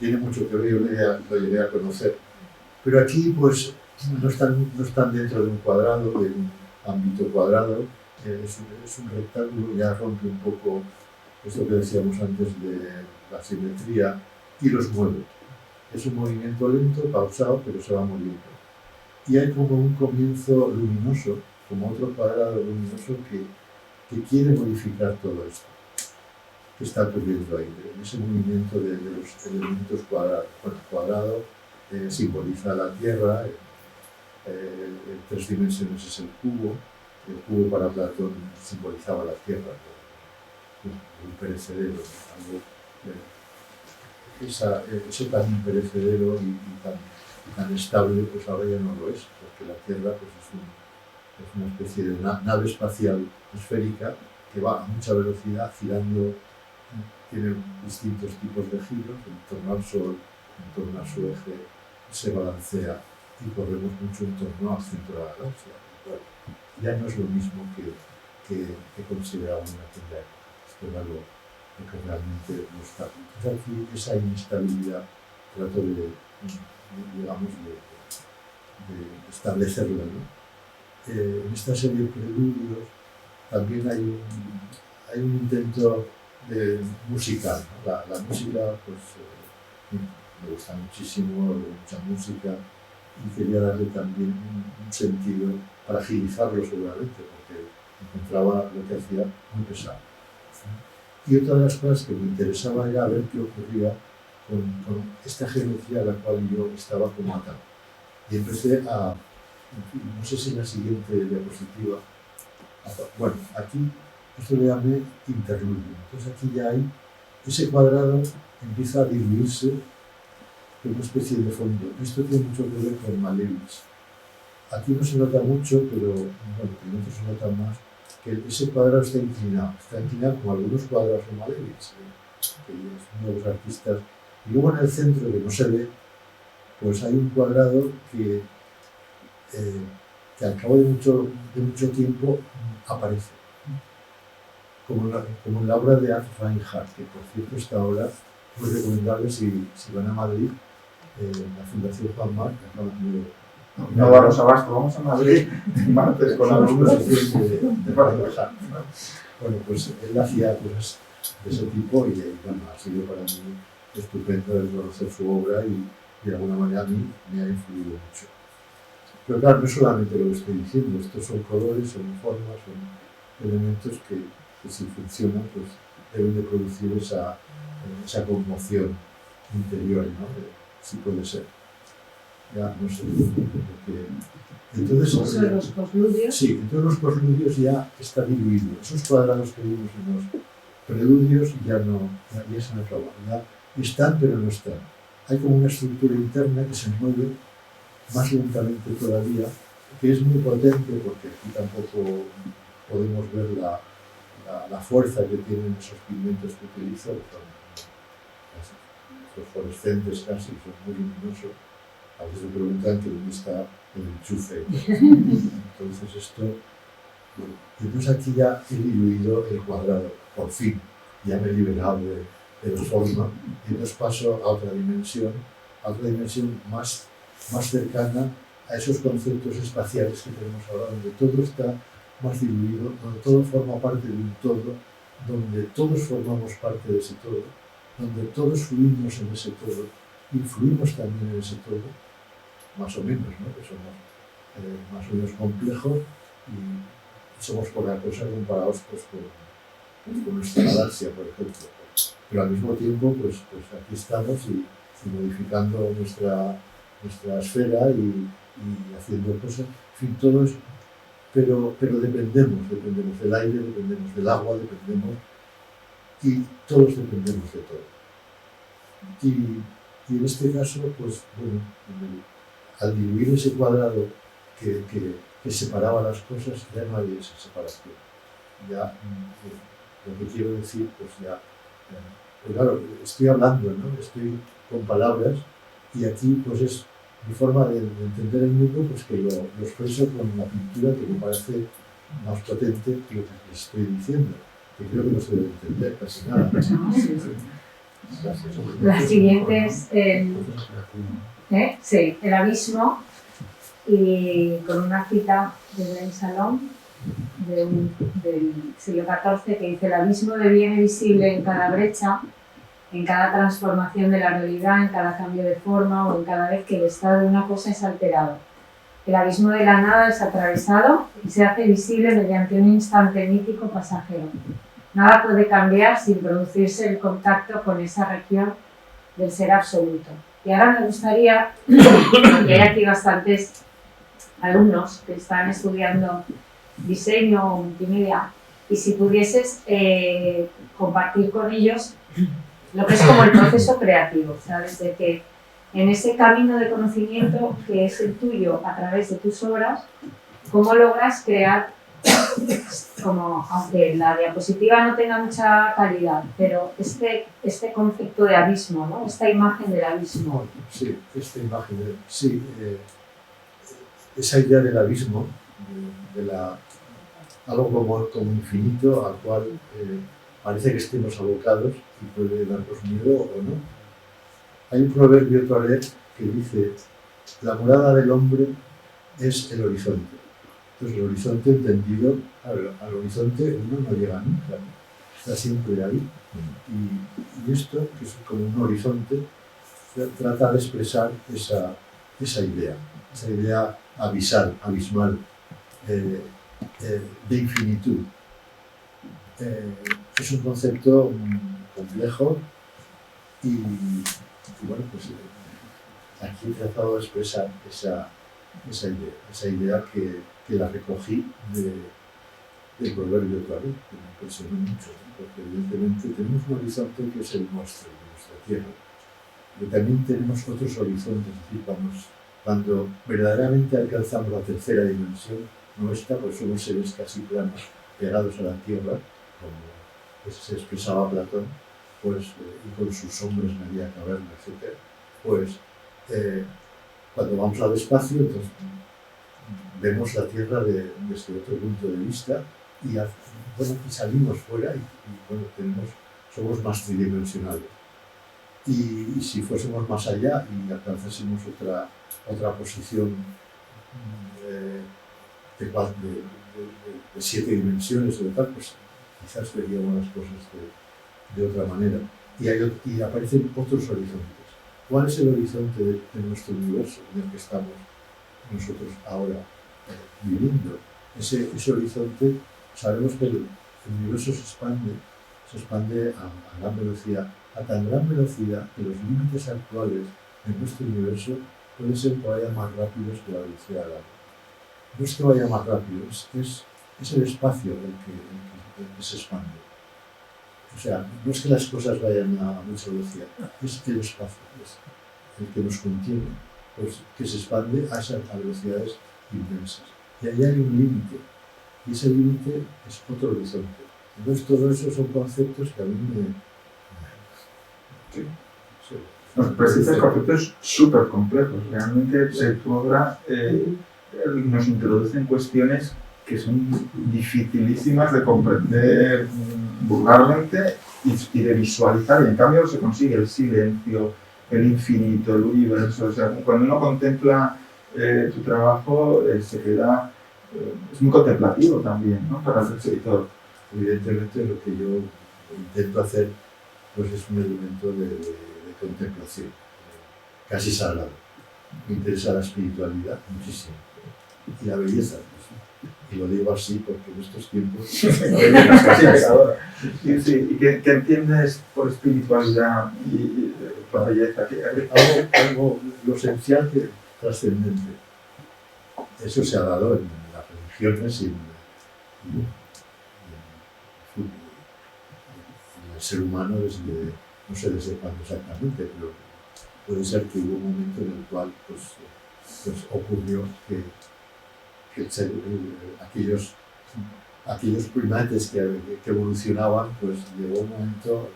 tiene mucho que ver, yo lo llegué a conocer. Pero aquí, pues, no están dentro de un cuadrado, de un ámbito cuadrado, es un rectángulo, ya rompe un poco esto que decíamos antes de la simetría, y los mueve. Es un movimiento lento, pausado, pero se va moviendo. Y hay como un comienzo luminoso, como otro cuadrado luminoso que quiere modificar todo esto que está ocurriendo ahí, en ese movimiento de los elementos cuadrados. Bueno, cuadrado simboliza la Tierra, en 3 dimensiones es el cubo para Platón simbolizaba la Tierra, un imperecedero, algo, eso tan imperecedero y tan estable, pues ahora ya no lo es, porque la Tierra pues, es una especie de una nave espacial esférica que va a mucha velocidad girando, tiene distintos tipos de giros, en torno al Sol, en torno a su eje, se balancea y corremos mucho en torno al centro de la galaxia. Bueno, ya no es lo mismo que considerábamos en aquella época. Esto era lo que realmente no está. Entonces aquí esa inestabilidad trato de establecerla, ¿no? En esta serie de preludios también hay un intento musical, ¿no? La música, pues me gusta muchísimo, mucha música, y quería darle también un sentido para agilizarlo seguramente, porque encontraba lo que hacía muy pesado. Y otra de las cosas que me interesaba era ver qué ocurría con esta geometría a la cual yo estaba como atado. Y empecé a, en fin, no sé si en la siguiente diapositiva, bueno, aquí esto le llamé interludio. Entonces aquí ya hay, ese cuadrado empieza a diluirse en una especie de fondo. Esto tiene mucho que ver con Malevich. Aquí no se nota mucho, pero bueno, en otros se nota más, que ese cuadrado está inclinado como algunos cuadrados de Malevich, que es uno de los artistas. Y luego en el centro, que no se ve, pues hay un cuadrado que al cabo de mucho tiempo aparece. Como en la obra de Art Reinhardt, que por cierto esta obra muy recomendable si van a Madrid, la Fundación Juan Marc.
No vamos abasto, vamos a Madrid el martes con alumnos de
Reinhardt. Bueno, pues él hacía cosas de ese tipo y bueno, ha sido para mí estupendo el conocer su obra y de alguna manera a mí me ha influido mucho. Pero claro, no es solamente lo que estoy diciendo, estos son colores, son formas, son elementos que si funcionan, pues deben de producir esa conmoción interior, ¿no? Si puede ser. Ya, no sé. Entonces,
los posludios.
Sí, entonces los posludios ya está diluido. Esos cuadrados que vimos en los preludios ya se han acabado. Ya están, pero no están. Hay como una estructura interna que se mueve más lentamente todavía, que es muy potente porque aquí tampoco podemos ver la fuerza que tienen esos pigmentos que utilizo, que son fosforescentes casi, son muy luminosos. A veces me preguntan que dónde está el enchufe. Entonces esto, bueno, entonces aquí ya he diluido el cuadrado, por fin, ya me he liberado de la forma, y entonces paso a otra dimensión más cercana a esos conceptos espaciales que tenemos ahora, donde todo está más diluido, donde todo forma parte de un todo, donde todos formamos parte de ese todo, donde todos fluimos en ese todo, influimos también en ese todo, más o menos, ¿no? Que somos más o menos complejos y somos poca cosa comparados pues, con nuestra galaxia, por ejemplo. Pero al mismo tiempo, pues aquí estamos y modificando nuestra esfera y haciendo cosas, en fin, todo eso. Pero dependemos del aire, dependemos del agua, dependemos, y todos dependemos de todo. Y en este caso, pues bueno, al diluir ese cuadrado que separaba las cosas, ya no hay esa separación. Ya lo que quiero decir, pues ya. Pero claro, estoy hablando, ¿no? Estoy con palabras, y aquí pues es mi forma de entender el mundo, pues que lo expreso con una pintura que me parece más potente que lo que les estoy diciendo, que creo que no se debe entender casi nada. Gracias.
La siguiente es sí, el abismo, y con una cita de Ben Salom del siglo XIV que dice: el abismo deviene visible en cada brecha, en cada transformación de la realidad, en cada cambio de forma o en cada vez que el estado de una cosa es alterado. El abismo de la nada es atravesado y se hace visible mediante un instante mítico pasajero. Nada puede cambiar sin producirse el contacto con esa región del ser absoluto. Y ahora me gustaría, porque hay aquí bastantes alumnos que están estudiando diseño o multimedia, y si pudieses compartir con ellos lo que es como el proceso creativo, o sea, desde que en ese camino de conocimiento que es el tuyo a través de tus obras, cómo logras crear, como, aunque la diapositiva no tenga mucha calidad, pero este concepto de abismo, ¿no? Esta imagen del abismo.
Sí, esta imagen, esa idea del abismo, algo como infinito al cual parece que estemos abocados y puede darnos miedo o no. Hay un proverbio tuareg que dice: la morada del hombre es el horizonte. Entonces el horizonte entendido, al horizonte uno no llega nunca, ¿no? Está siempre ahí. Y esto, que es como un horizonte, trata de expresar esa idea abismal, de infinitud. Es un concepto complejo y bueno, pues aquí he tratado de expresar esa idea que la recogí del proverbio tuareg, que me impresionó mucho, ¿no? Porque evidentemente tenemos un horizonte que es el nuestro, de nuestra tierra, pero también tenemos otros horizontes, es decir, cuando verdaderamente alcanzamos la tercera dimensión nuestra, pues somos seres casi planos, pegados a la tierra, como se expresaba Platón, pues, y con sus sombras en aquella caverna, etc. Pues cuando vamos al espacio, entonces vemos la Tierra desde otro punto de vista y salimos fuera y bueno, somos más tridimensionales. Y si fuésemos más allá y alcanzásemos otra posición de 7 dimensiones o de tal, pues quizás veríamos las cosas de otra manera. Y aparecen otros horizontes. ¿Cuál es el horizonte de nuestro universo en el que estamos nosotros ahora viviendo? Ese horizonte, sabemos que el universo se expande a gran velocidad, a tan gran velocidad que los límites actuales de nuestro universo pueden ser que vayan más rápidos que la velocidad de la luz. No es que vaya más rápido, es el espacio el que se expande. O sea, no es que las cosas vayan a mucha velocidad, es el espacio, es el que nos contiene, pues que se expande a velocidades inmensas. Y ahí hay un límite, y ese límite es otro horizonte. Entonces, todo eso son conceptos que a mí
Pues estos conceptos súper complejos. Realmente tu obra nos introduce en cuestiones que son dificilísimas de comprender vulgarmente y de visualizar, y en cambio se consigue el silencio, el infinito, el universo. O sea, cuando uno contempla tu trabajo, se queda, es muy contemplativo también, ¿no? Para el escritor.
Evidentemente lo que yo intento hacer pues es un elemento de contemplación, casi sagrado. Me interesa la espiritualidad muchísimo y la belleza. Y lo digo así porque en estos tiempos
¿Y qué entiendes por espiritualidad y por belleza?
Algo lo esencial que trascendente. Eso se ha dado en las religiones y en el ser humano desde, no sé desde cuándo exactamente, pero puede ser que hubo un momento en el cual pues ocurrió que aquellos primates que evolucionaban, pues llegó un momento,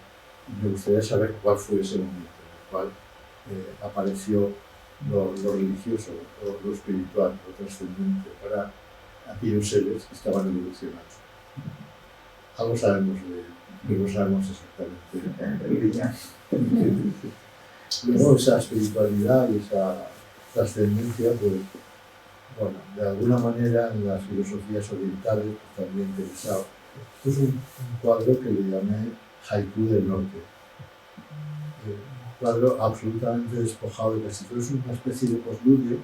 y me gustaría saber cuál fue ese momento en el cual apareció lo religioso, lo espiritual, lo trascendente para aquellos seres que estaban evolucionando. Algo sabemos de él, pero no sabemos exactamente. Luego esa espiritualidad y esa trascendencia, pues, bueno, de alguna manera en las filosofías orientales pues, también interesado. Esto es un cuadro que le llamé Haiku del Norte. Un cuadro absolutamente despojado de casi todo, es una especie de postludio,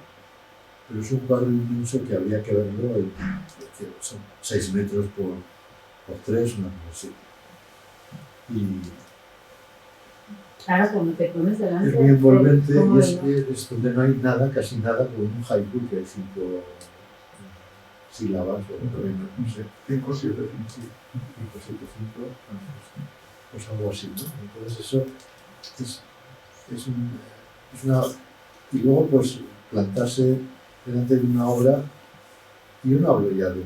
pero es un cuadro inmenso que habría que verlo, que son 6 metros por 3, una cosa así.
Claro, cuando te pones delante.
Es muy envolvente
¿cómo
y
digo?
es donde no hay nada, casi nada, como un haiku que hay 5 sílabas o menos, no sé.
5, 7, 5.
5, 7, 5, pues algo así, ¿no? Entonces eso es una... Y luego pues plantarse delante de una obra, y yo no hablo ya de lo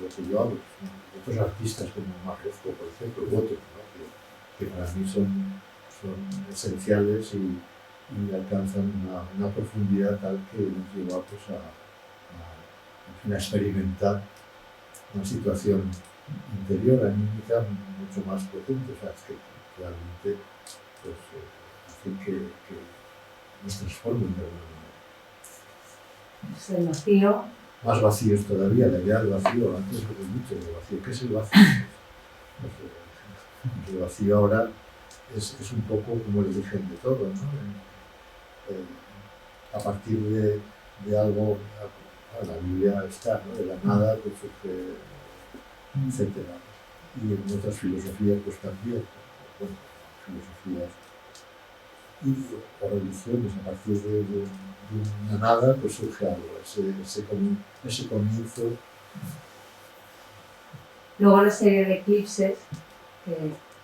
que yo hablo, de otros artistas como Marrefco, por ejemplo, u otros, ¿no? que para mí son esenciales y alcanzan una profundidad tal que nos lleva pues, a experimentar una situación interior, anímica, mucho más potente, o sea, que realmente pues, hace que nos transformen de alguna manera.
Es el vacío.
Más vacíos todavía, la idea del vacío, antes lo he dicho, del vacío. ¿Qué es el vacío? Pues, el vacío ahora es un poco como el origen de todo, ¿no? A partir de algo, la Biblia está, ¿no? De la nada, pues surge, etcétera. Y en otras filosofías, pues también, bueno, filosofías o religiones, a partir de una nada, pues surge algo, ese comienzo.
Luego la serie de eclipses,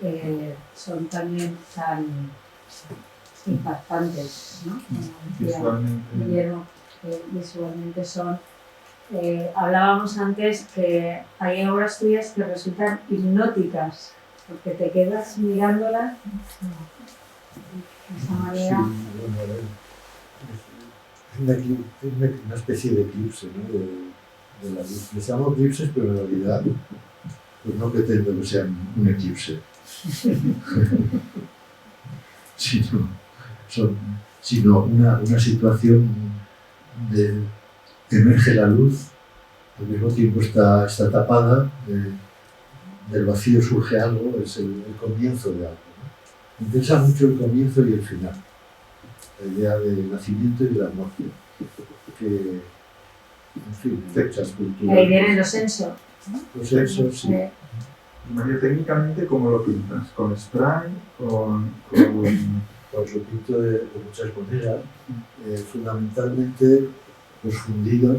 que son también tan impactantes, ¿no? Guillermo, visualmente son. Hablábamos antes que hay obras tuyas que resultan hipnóticas, porque te quedas mirándolas de esa manera.
Sí, bueno, es una especie de eclipse, ¿no? De la luz. Les llamo eclipses, pero en realidad pues no pretendo que sean un eclipse. sino una situación de emerge la luz, al mismo tiempo está tapada, del vacío surge algo, es el comienzo de algo, ¿no? Me interesa mucho el comienzo y el final, la idea del nacimiento y de la muerte, que, en fin, en muchas culturas.
Ahí vienen los sensos.
Los sensos, sí.
María, técnicamente, ¿cómo lo pintas? ¿Con spray?
Pues lo pinto de muchas maneras, fundamentalmente los fundidos,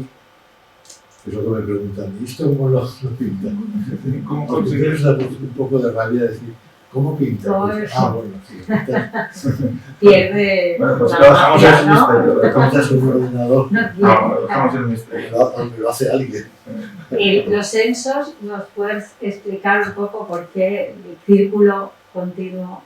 que es lo que me preguntan, ¿y esto cómo lo pintan?
¿Cómo
Porque tienes un poco de rabia de decir, ¿cómo pintas? Pues, bueno, sí,
pierde.
Bueno, pues
la
lo dejamos
magia,
en
¿no?
misterio. Lo dejamos
pintas un ordenador,
lo dejamos en misterio.
me lo hace alguien.
Los sensos, ¿nos puedes explicar un poco por qué el círculo continuo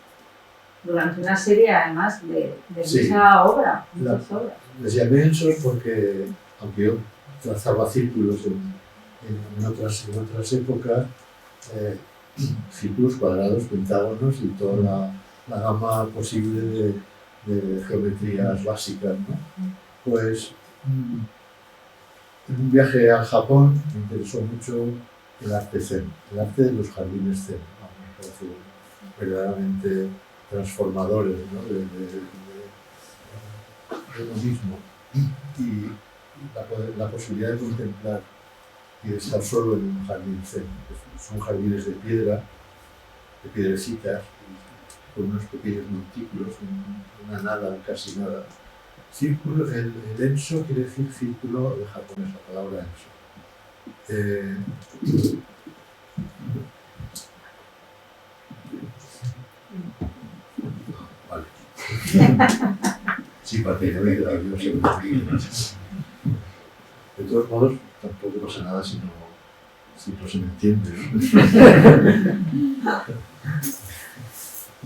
durante una serie, además, de
Sí.
mucha obra, muchas obras?
Les llamé sensos porque, aunque yo trazaba círculos en otras épocas, círculos cuadrados, pentágonos y toda la gama posible de geometrías básicas, ¿no? Pues en un viaje al Japón me interesó mucho el arte zen, el arte de los jardines zen, me parece verdaderamente transformadores, ¿no? de lo mismo, y la posibilidad de contemplar y de estar solo en un jardín zen. Son jardines de piedra, de piedrecitas, con unos pequeños montículos, una nada, casi nada. Círculo, el enso quiere decir círculo de japonés, la palabra enso. Vale. Sí, para que no me queda yo siempre. De todos modos, tampoco pasa nada si no se me entiende, ¿no?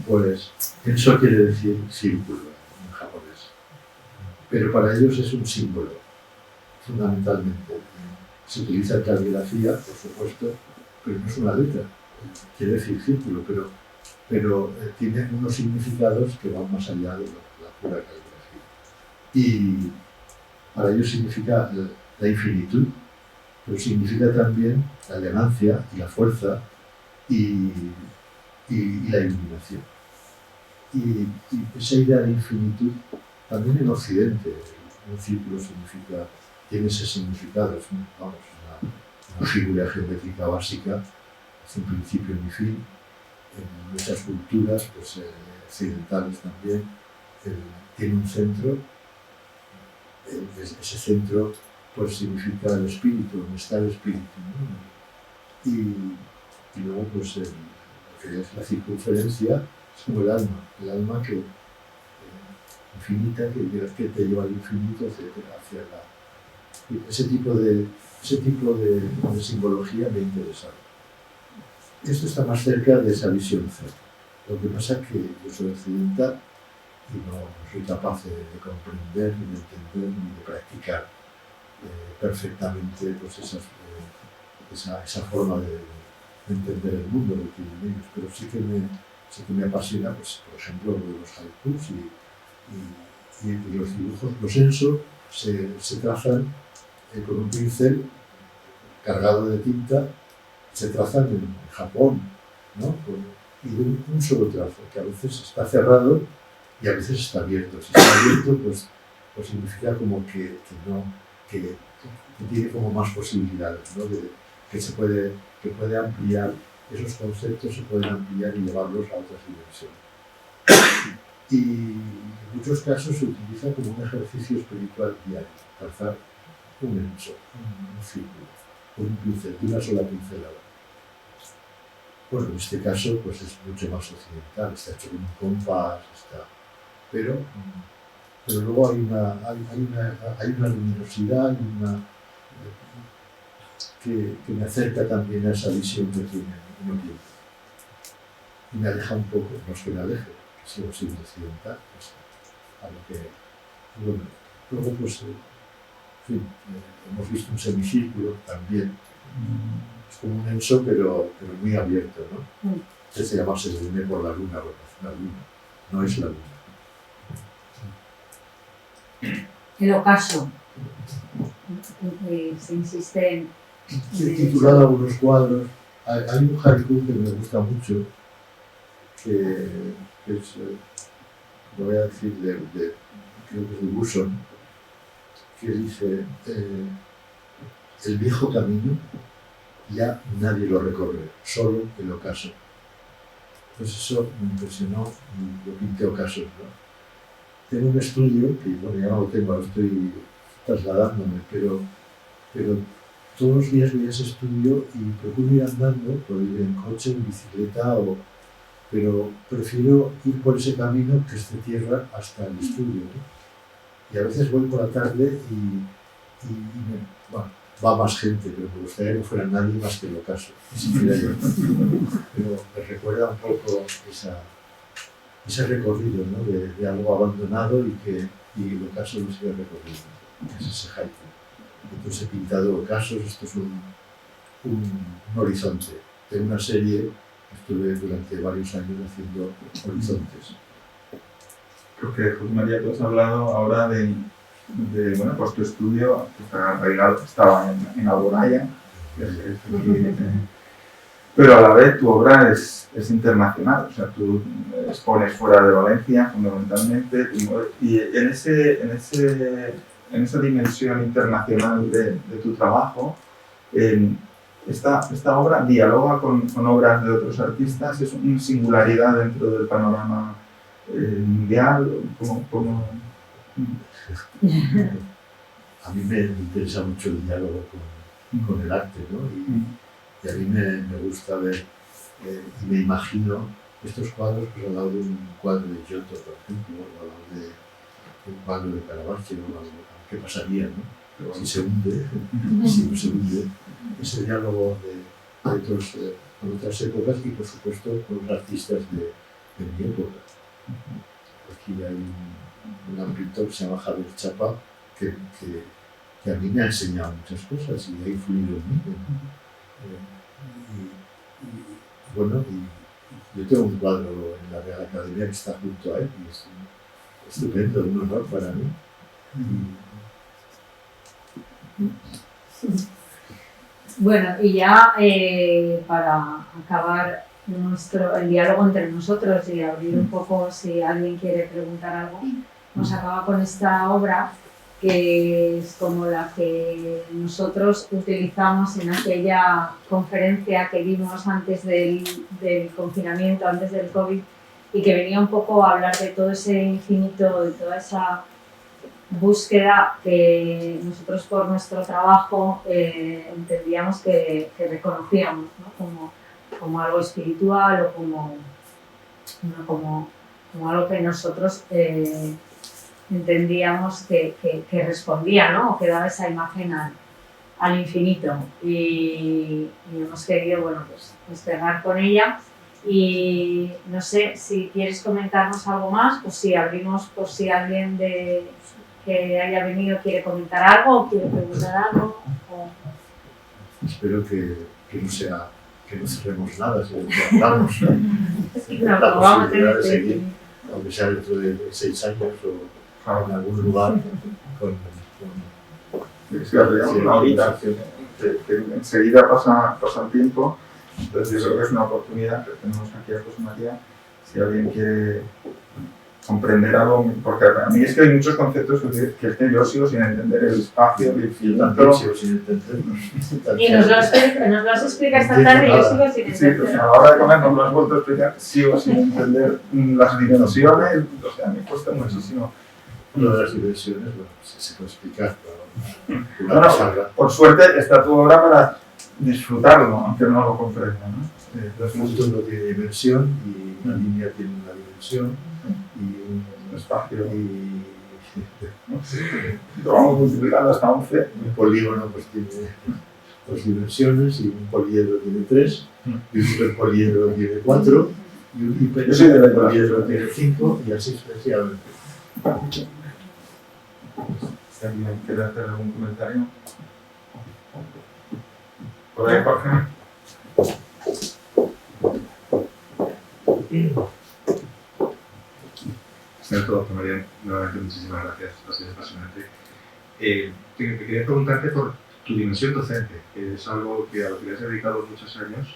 Pues enso quiere decir círculo en japonés, pero para ellos es un símbolo, fundamentalmente. Se utiliza en caligrafía, por supuesto, pero no es una letra, quiere decir círculo, pero tiene unos significados que van más allá de la pura caligrafía. Y para ellos significa la infinitud, pero significa también la elegancia y la fuerza y la iluminación. Y esa idea de infinitud, también en Occidente, un círculo tiene ese significado, es una figura geométrica básica, sin principio ni fin, en muchas culturas, pues, occidentales también, tiene un centro. Ese centro pues significa el espíritu, donde está el espíritu, ¿no? Y luego pues lo que es la circunferencia es como el alma que infinita, que te lleva al infinito, etcétera, hacia ese tipo de simbología me interesa. Esto está más cerca de esa visión zen. Lo que pasa es que yo soy occidental y no soy capaz de comprender, ni de entender, ni de practicar perfectamente pues, esa forma de entender el mundo que tienen ellos. Pero sí que me apasiona, pues, por ejemplo, los haikus y los dibujos. Los enso se trazan con un pincel cargado de tinta, se trazan en Japón, ¿no? Y de un solo trazo, que a veces está cerrado y a veces está abierto. Si está abierto, pues significa como que tiene como más posibilidades, ¿no? Que puede ampliar esos conceptos, se pueden ampliar y llevarlos a otras dimensiones. Y en muchos casos se utiliza como un ejercicio espiritual diario, trazar un enso, un círculo, un pincel, de una sola pincelada. Bueno, en este caso pues es mucho más occidental, está hecho con un compás, pero luego hay una luminosidad que me acerca también a esa visión que tiene uno tiene. Y me aleja un poco, no es que me aleje, que sigo siendo occidental, pues, a lo que, bueno, luego pues, en fin, hemos visto un semicírculo también, es como un enso pero muy abierto, ¿no? Este se llama Serene por la luna, la luna, no es la luna.
El ocaso, se insiste en...
He titulado algunos cuadros. Hay un haiku que me gusta mucho, que es, lo voy a decir, creo que es de Buson, que dice, el viejo camino ya nadie lo recorre, solo el ocaso. Pues eso me impresionó y lo pinté ocasos, ¿no? Tengo un estudio, que bueno, ya no lo tengo, ahora estoy trasladándome, pero todos los días voy a ese estudio y procuro ir andando, por ir en coche, en bicicleta, pero prefiero ir por ese camino que es de tierra hasta el estudio, ¿no? Y a veces voy por la tarde bueno, va más gente, pero me gustaría que no fuera nadie más que el ocaso, ni siquiera yo. Pero me recuerda un poco ese recorrido, ¿no? de algo abandonado y el ocaso no sigue recorrido, es ese haiku. Entonces he pintado ocasos, esto es un horizonte. En una serie estuve durante varios años haciendo horizontes.
Creo que José María, tú has hablado ahora de bueno, pues tu estudio que está arraigado, estaba en Alboraya, pero a la vez tu obra es internacional, o sea, tú expones fuera de Valencia fundamentalmente, y en esa dimensión internacional de tu trabajo, esta obra dialoga con obras de otros artistas, es una singularidad dentro del panorama mundial, como
A mí me interesa mucho el diálogo con el arte, ¿no? Y a mí me gusta ver y me imagino estos cuadros, pues al lado de un cuadro de Giotto, por ejemplo, o al lado de un cuadro de Caravaggio, ¿qué pasaría, no? Si se hunde, si no se hunde, ese diálogo con otras épocas y, por supuesto, con los artistas de mi época. Aquí hay un gran pintor que se llama Javier Chapa, que a mí me ha enseñado muchas cosas y ha influido en mí. Bueno, yo tengo un cuadro en la Real Academia que está junto a él y es estupendo, un honor para mí.
Bueno, y ya para acabar el diálogo entre nosotros y abrir un poco si alguien quiere preguntar algo, nos acaba con esta obra que es como la que nosotros utilizamos en aquella conferencia que dimos antes del confinamiento, antes del COVID, y que venía un poco a hablar de todo ese infinito, de toda esa búsqueda que nosotros por nuestro trabajo entendíamos que reconocíamos, ¿no? como algo espiritual o como algo que nosotros entendíamos que respondía, ¿no? O que daba esa imagen al infinito. Y hemos querido, bueno, pues despegar con ella. Y no sé si quieres comentarnos algo más, pues si abrimos por si alguien que haya venido quiere comentar algo o quiere preguntar algo.
Espero que no sea, que no cerremos nada, sino que hablamos
No,
la
vamos a
posibilidad de
tener
seguir, aunque sea dentro de 6 años o en algún lugar con
Es que haríamos una horita, que enseguida pasa el tiempo, entonces yo creo que es una oportunidad que tenemos aquí a José María, si alguien quiere comprender algo, porque a mí es que hay muchos conceptos que es que yo sigo sin entender el espacio, el infinito.
sin entendernos.
Y nos lo has explicado esta tarde y yo sigo sin
Sí,
entender.
pues a la hora de comer nos lo has vuelto a explicar, sigo sin entender las dimensiones, o sea, me cuesta muchísimo.
Lo de las dimensiones, bueno, se puede explicar, pero
Bueno, por suerte está tu obra para disfrutarlo, aunque no lo comprenda, ¿no?
los puntos no tienen dimensión y una línea tiene una dimensión y un
espacio.
Y
Lo vamos multiplicando hasta 11.
un polígono pues tiene 2 dimensiones y un poliedro tiene 3 y un hiperpoliedro tiene 4 y un hiperpoliedro tiene 5 y así sucesivamente.
Si alguien quiere hacer algún comentario. ¿Por ahí, Jorge?
Señor Todo, María, nuevamente muchísimas gracias, ha sido apasionante. Quería preguntarte por tu dimensión docente, que es algo a lo que le has dedicado muchos años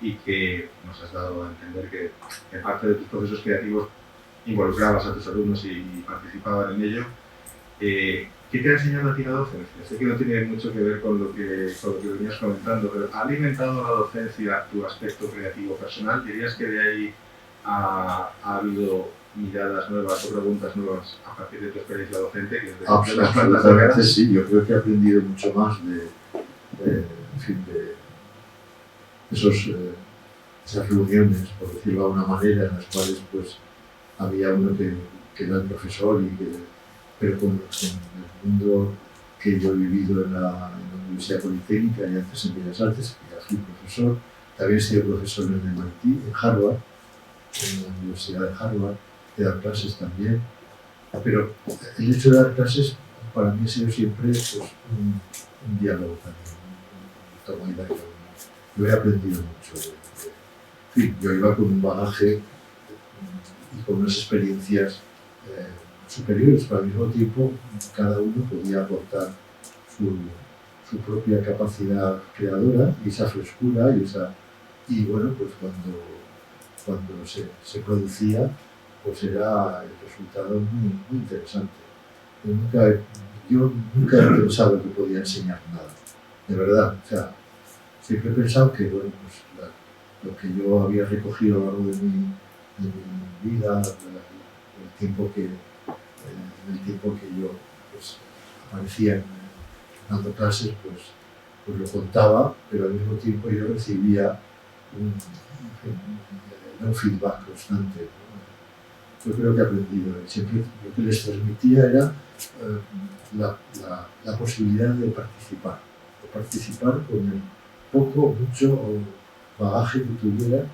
y que nos has dado a entender que en parte de tus procesos creativos involucrabas a tus alumnos y participaban en ello. ¿Qué te ha enseñado a ti la docencia? Sé que no tiene mucho que ver con lo que venías comentando, pero ¿ha alimentado la docencia tu aspecto creativo personal? ¿Dirías que de ahí ha habido miradas nuevas o preguntas nuevas a partir de tu experiencia docente? Que
Absolutamente sí, yo creo que he aprendido mucho más de esas reuniones, por decirlo de alguna manera, en las cuales pues había uno que era el profesor pero con el mundo que yo he vivido en la Universidad Politécnica y antes en Bellas Artes, que ya fui profesor, también he sido profesor en MIT, en Harvard, en la Universidad de Harvard, he dado clases también, pero el hecho de dar clases para mí ha sido siempre pues, un diálogo también, un toma y daca. Yo he aprendido mucho. En fin, yo iba con un bagaje y con unas experiencias superiores, pero al mismo tiempo cada uno podía aportar su propia capacidad creadora y esa frescura y bueno, pues cuando se producía, pues era el resultado muy, muy interesante. Yo nunca he pensado que podía enseñar nada, de verdad. O sea, siempre he pensado que bueno, pues, lo que yo había recogido a lo largo de mi vida, el tiempo que yo pues, aparecía dando clases, pues lo contaba, pero al mismo tiempo yo recibía un feedback constante, ¿no? Yo creo que he aprendido, siempre lo que les transmitía era la posibilidad de participar con el poco, mucho bagaje que tuviera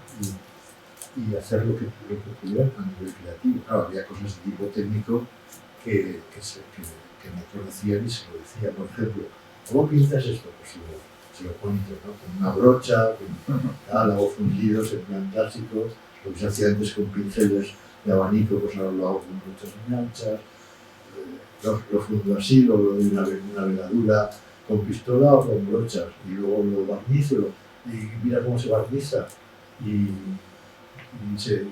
y hacer lo que pudiera a nivel creativo. Claro, había cosas de tipo técnico que no conocían y se lo decía. Por ejemplo, ¿cómo pintas esto? Pues se lo cuento, ¿no? Con una brocha, con hago fundidos en plan clásicos, lo que se hacía antes con pinceles de abanico, pues ahora lo hago con brochas muy anchas, lo fundo así, luego le doy una veladura con pistola o con brochas y luego lo barnizo y mira cómo se barniza y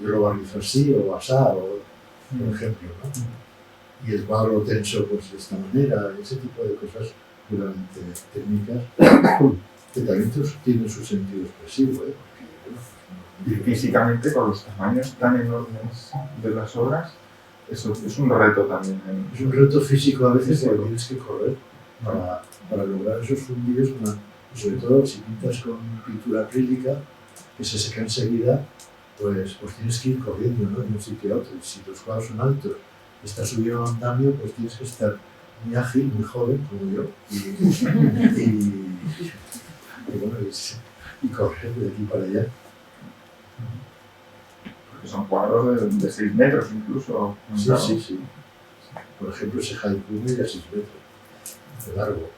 yo lo barnizo así o asá, por ejemplo, ¿no? y el barro tenso pues de esta manera, ese tipo de cosas puramente técnicas que también tienen su sentido expresivo, ¿eh? Porque,
Y físicamente, con los tamaños tan enormes de las obras, eso es un reto también.
es un reto físico a veces porque tienes que correr para lograr esos fundidos, y sobre todo si pintas con pintura acrílica, que se seca enseguida, pues tienes que ir corriendo, ¿no? De un sitio a otro. Y si los cuadros son altos, estás subiendo a un andamio, pues tienes que estar muy ágil, muy joven, como yo, y correr de aquí para allá.
Porque son cuadros de 6 metros incluso.
Sí. Por ejemplo, ese haiku mide 6 metros de largo.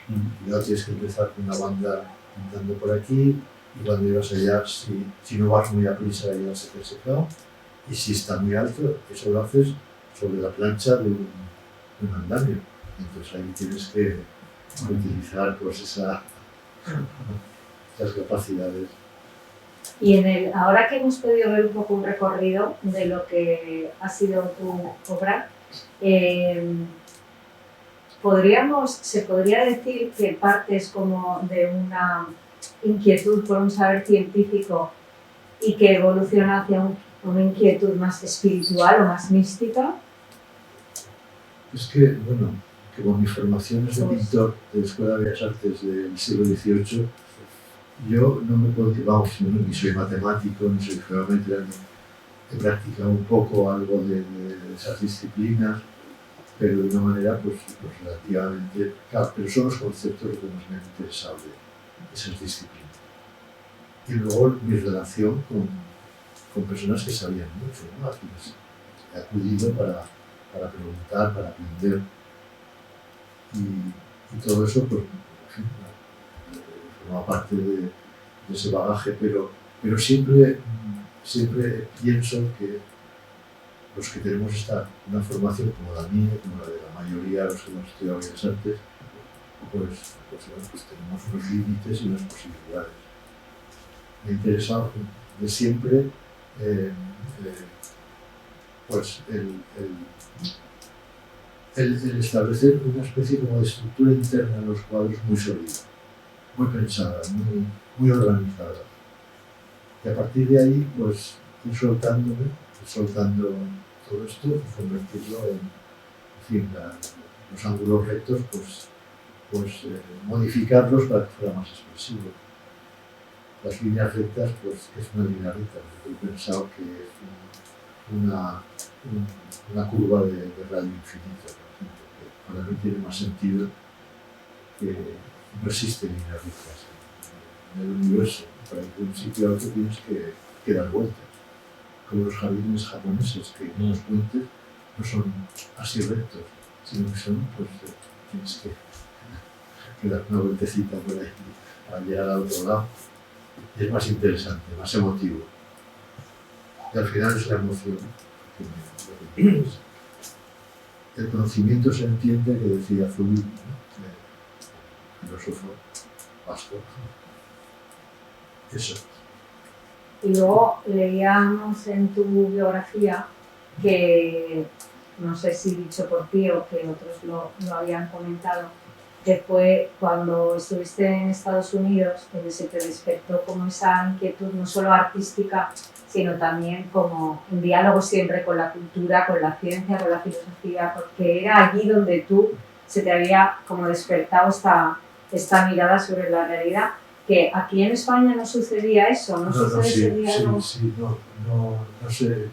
Y luego tienes que empezar con una banda pintando por aquí, y cuando llegas allá, si no vas muy a prisa, ya se te ha secado. Y si está muy alto, eso lo haces sobre la plancha de un andamio. Entonces ahí tienes que utilizar pues esas capacidades.
Y ahora que hemos podido ver un poco un recorrido de lo que ha sido tu obra, se podría decir que partes como de una inquietud por un saber científico y que evoluciona hacia una inquietud más espiritual o más mística.
Es que, bueno, como mi formación es de pintor de la Escuela de Bellas Artes del siglo XVIII, yo no me puedo decir, vamos, ni soy matemático, ni soy geómetra, he practicado un poco algo de esas disciplinas, pero de una manera pues relativamente, claro, pero son los conceptos que más me han interesado de esas disciplinas. Y luego mi relación con personas que sabían mucho, ¿no? A quienes he acudido para preguntar, para aprender, y todo eso pues, forma parte de ese bagaje, pero siempre pienso que los que tenemos una formación como la mía, como la de la mayoría de los que hemos estudiado Bellas Artes, pues tenemos unos límites y unas posibilidades. Me ha interesado de siempre pues el establecer una especie como de estructura interna en los cuadros muy sólida, muy pensada, muy organizada. Y a partir de ahí, pues ir soltando todo esto y convertirlo en los ángulos rectos, modificarlos para que fuera más expresivo. Las líneas rectas, pues es una línea recta, porque he pensado que es una curva de radio infinita, por ejemplo, que para mí tiene más sentido que no existen líneas rectas en el universo. Para ir de un sitio a otro tienes que dar vueltas. Como los jardines japoneses, que los puentes no son así rectos, sino que son, pues tienes que dar una vueltecita por ahí para llegar al otro lado. Y es más interesante, más emotivo. Y al final es la emoción que me interesa. El conocimiento se entiende, que decía Zubin, ¿no? Filósofo vasco. Eso.
Y luego leíamos en tu biografía que, no sé si dicho por ti o que otros lo habían comentado, que fue cuando estuviste en Estados Unidos donde se te despertó como esa inquietud no solo artística, sino también como un diálogo siempre con la cultura, con la ciencia, con la filosofía, porque era allí donde tú se te había como despertado esta mirada sobre la realidad. Que aquí en España no sucedía eso, no sucede ese diálogo.
Sí, no sé,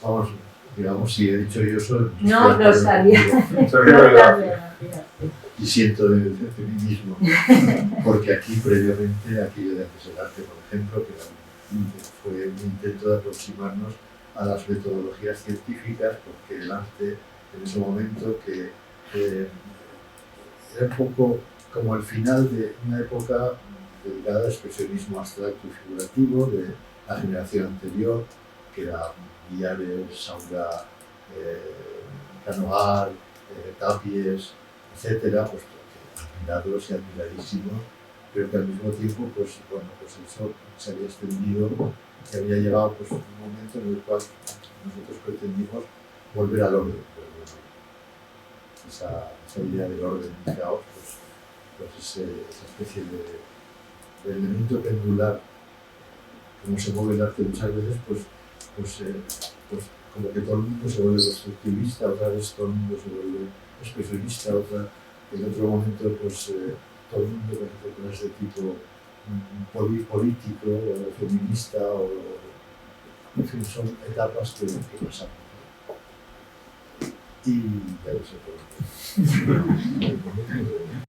vamos, digamos, si he dicho yo eso,
no lo sabía.
Y siento de mí mismo, porque aquí previamente, aquello de Antes el Arte, por ejemplo, que fue un intento de aproximarnos a las metodologías científicas, porque el arte en ese momento que era un poco como el final de una época dedicada al expresionismo abstracto y figurativo de la generación anterior, que era Villares, Saura, Canoar, Tapies, etcétera, pues admirados y admiradísimos, pero que al mismo tiempo, pues eso se había extendido, que había llegado pues, un momento en el cual nosotros pretendimos volver al orden. Esa idea del orden y caos, pues esa especie de elemento pendular, como se mueve el arte muchas veces, pues como que todo el mundo se vuelve constructivista, otra vez todo el mundo se vuelve expresionista, en otro momento pues todo el mundo con ese tipo político, o feminista, en fin, son etapas que pasamos. Y ya lo sé todo.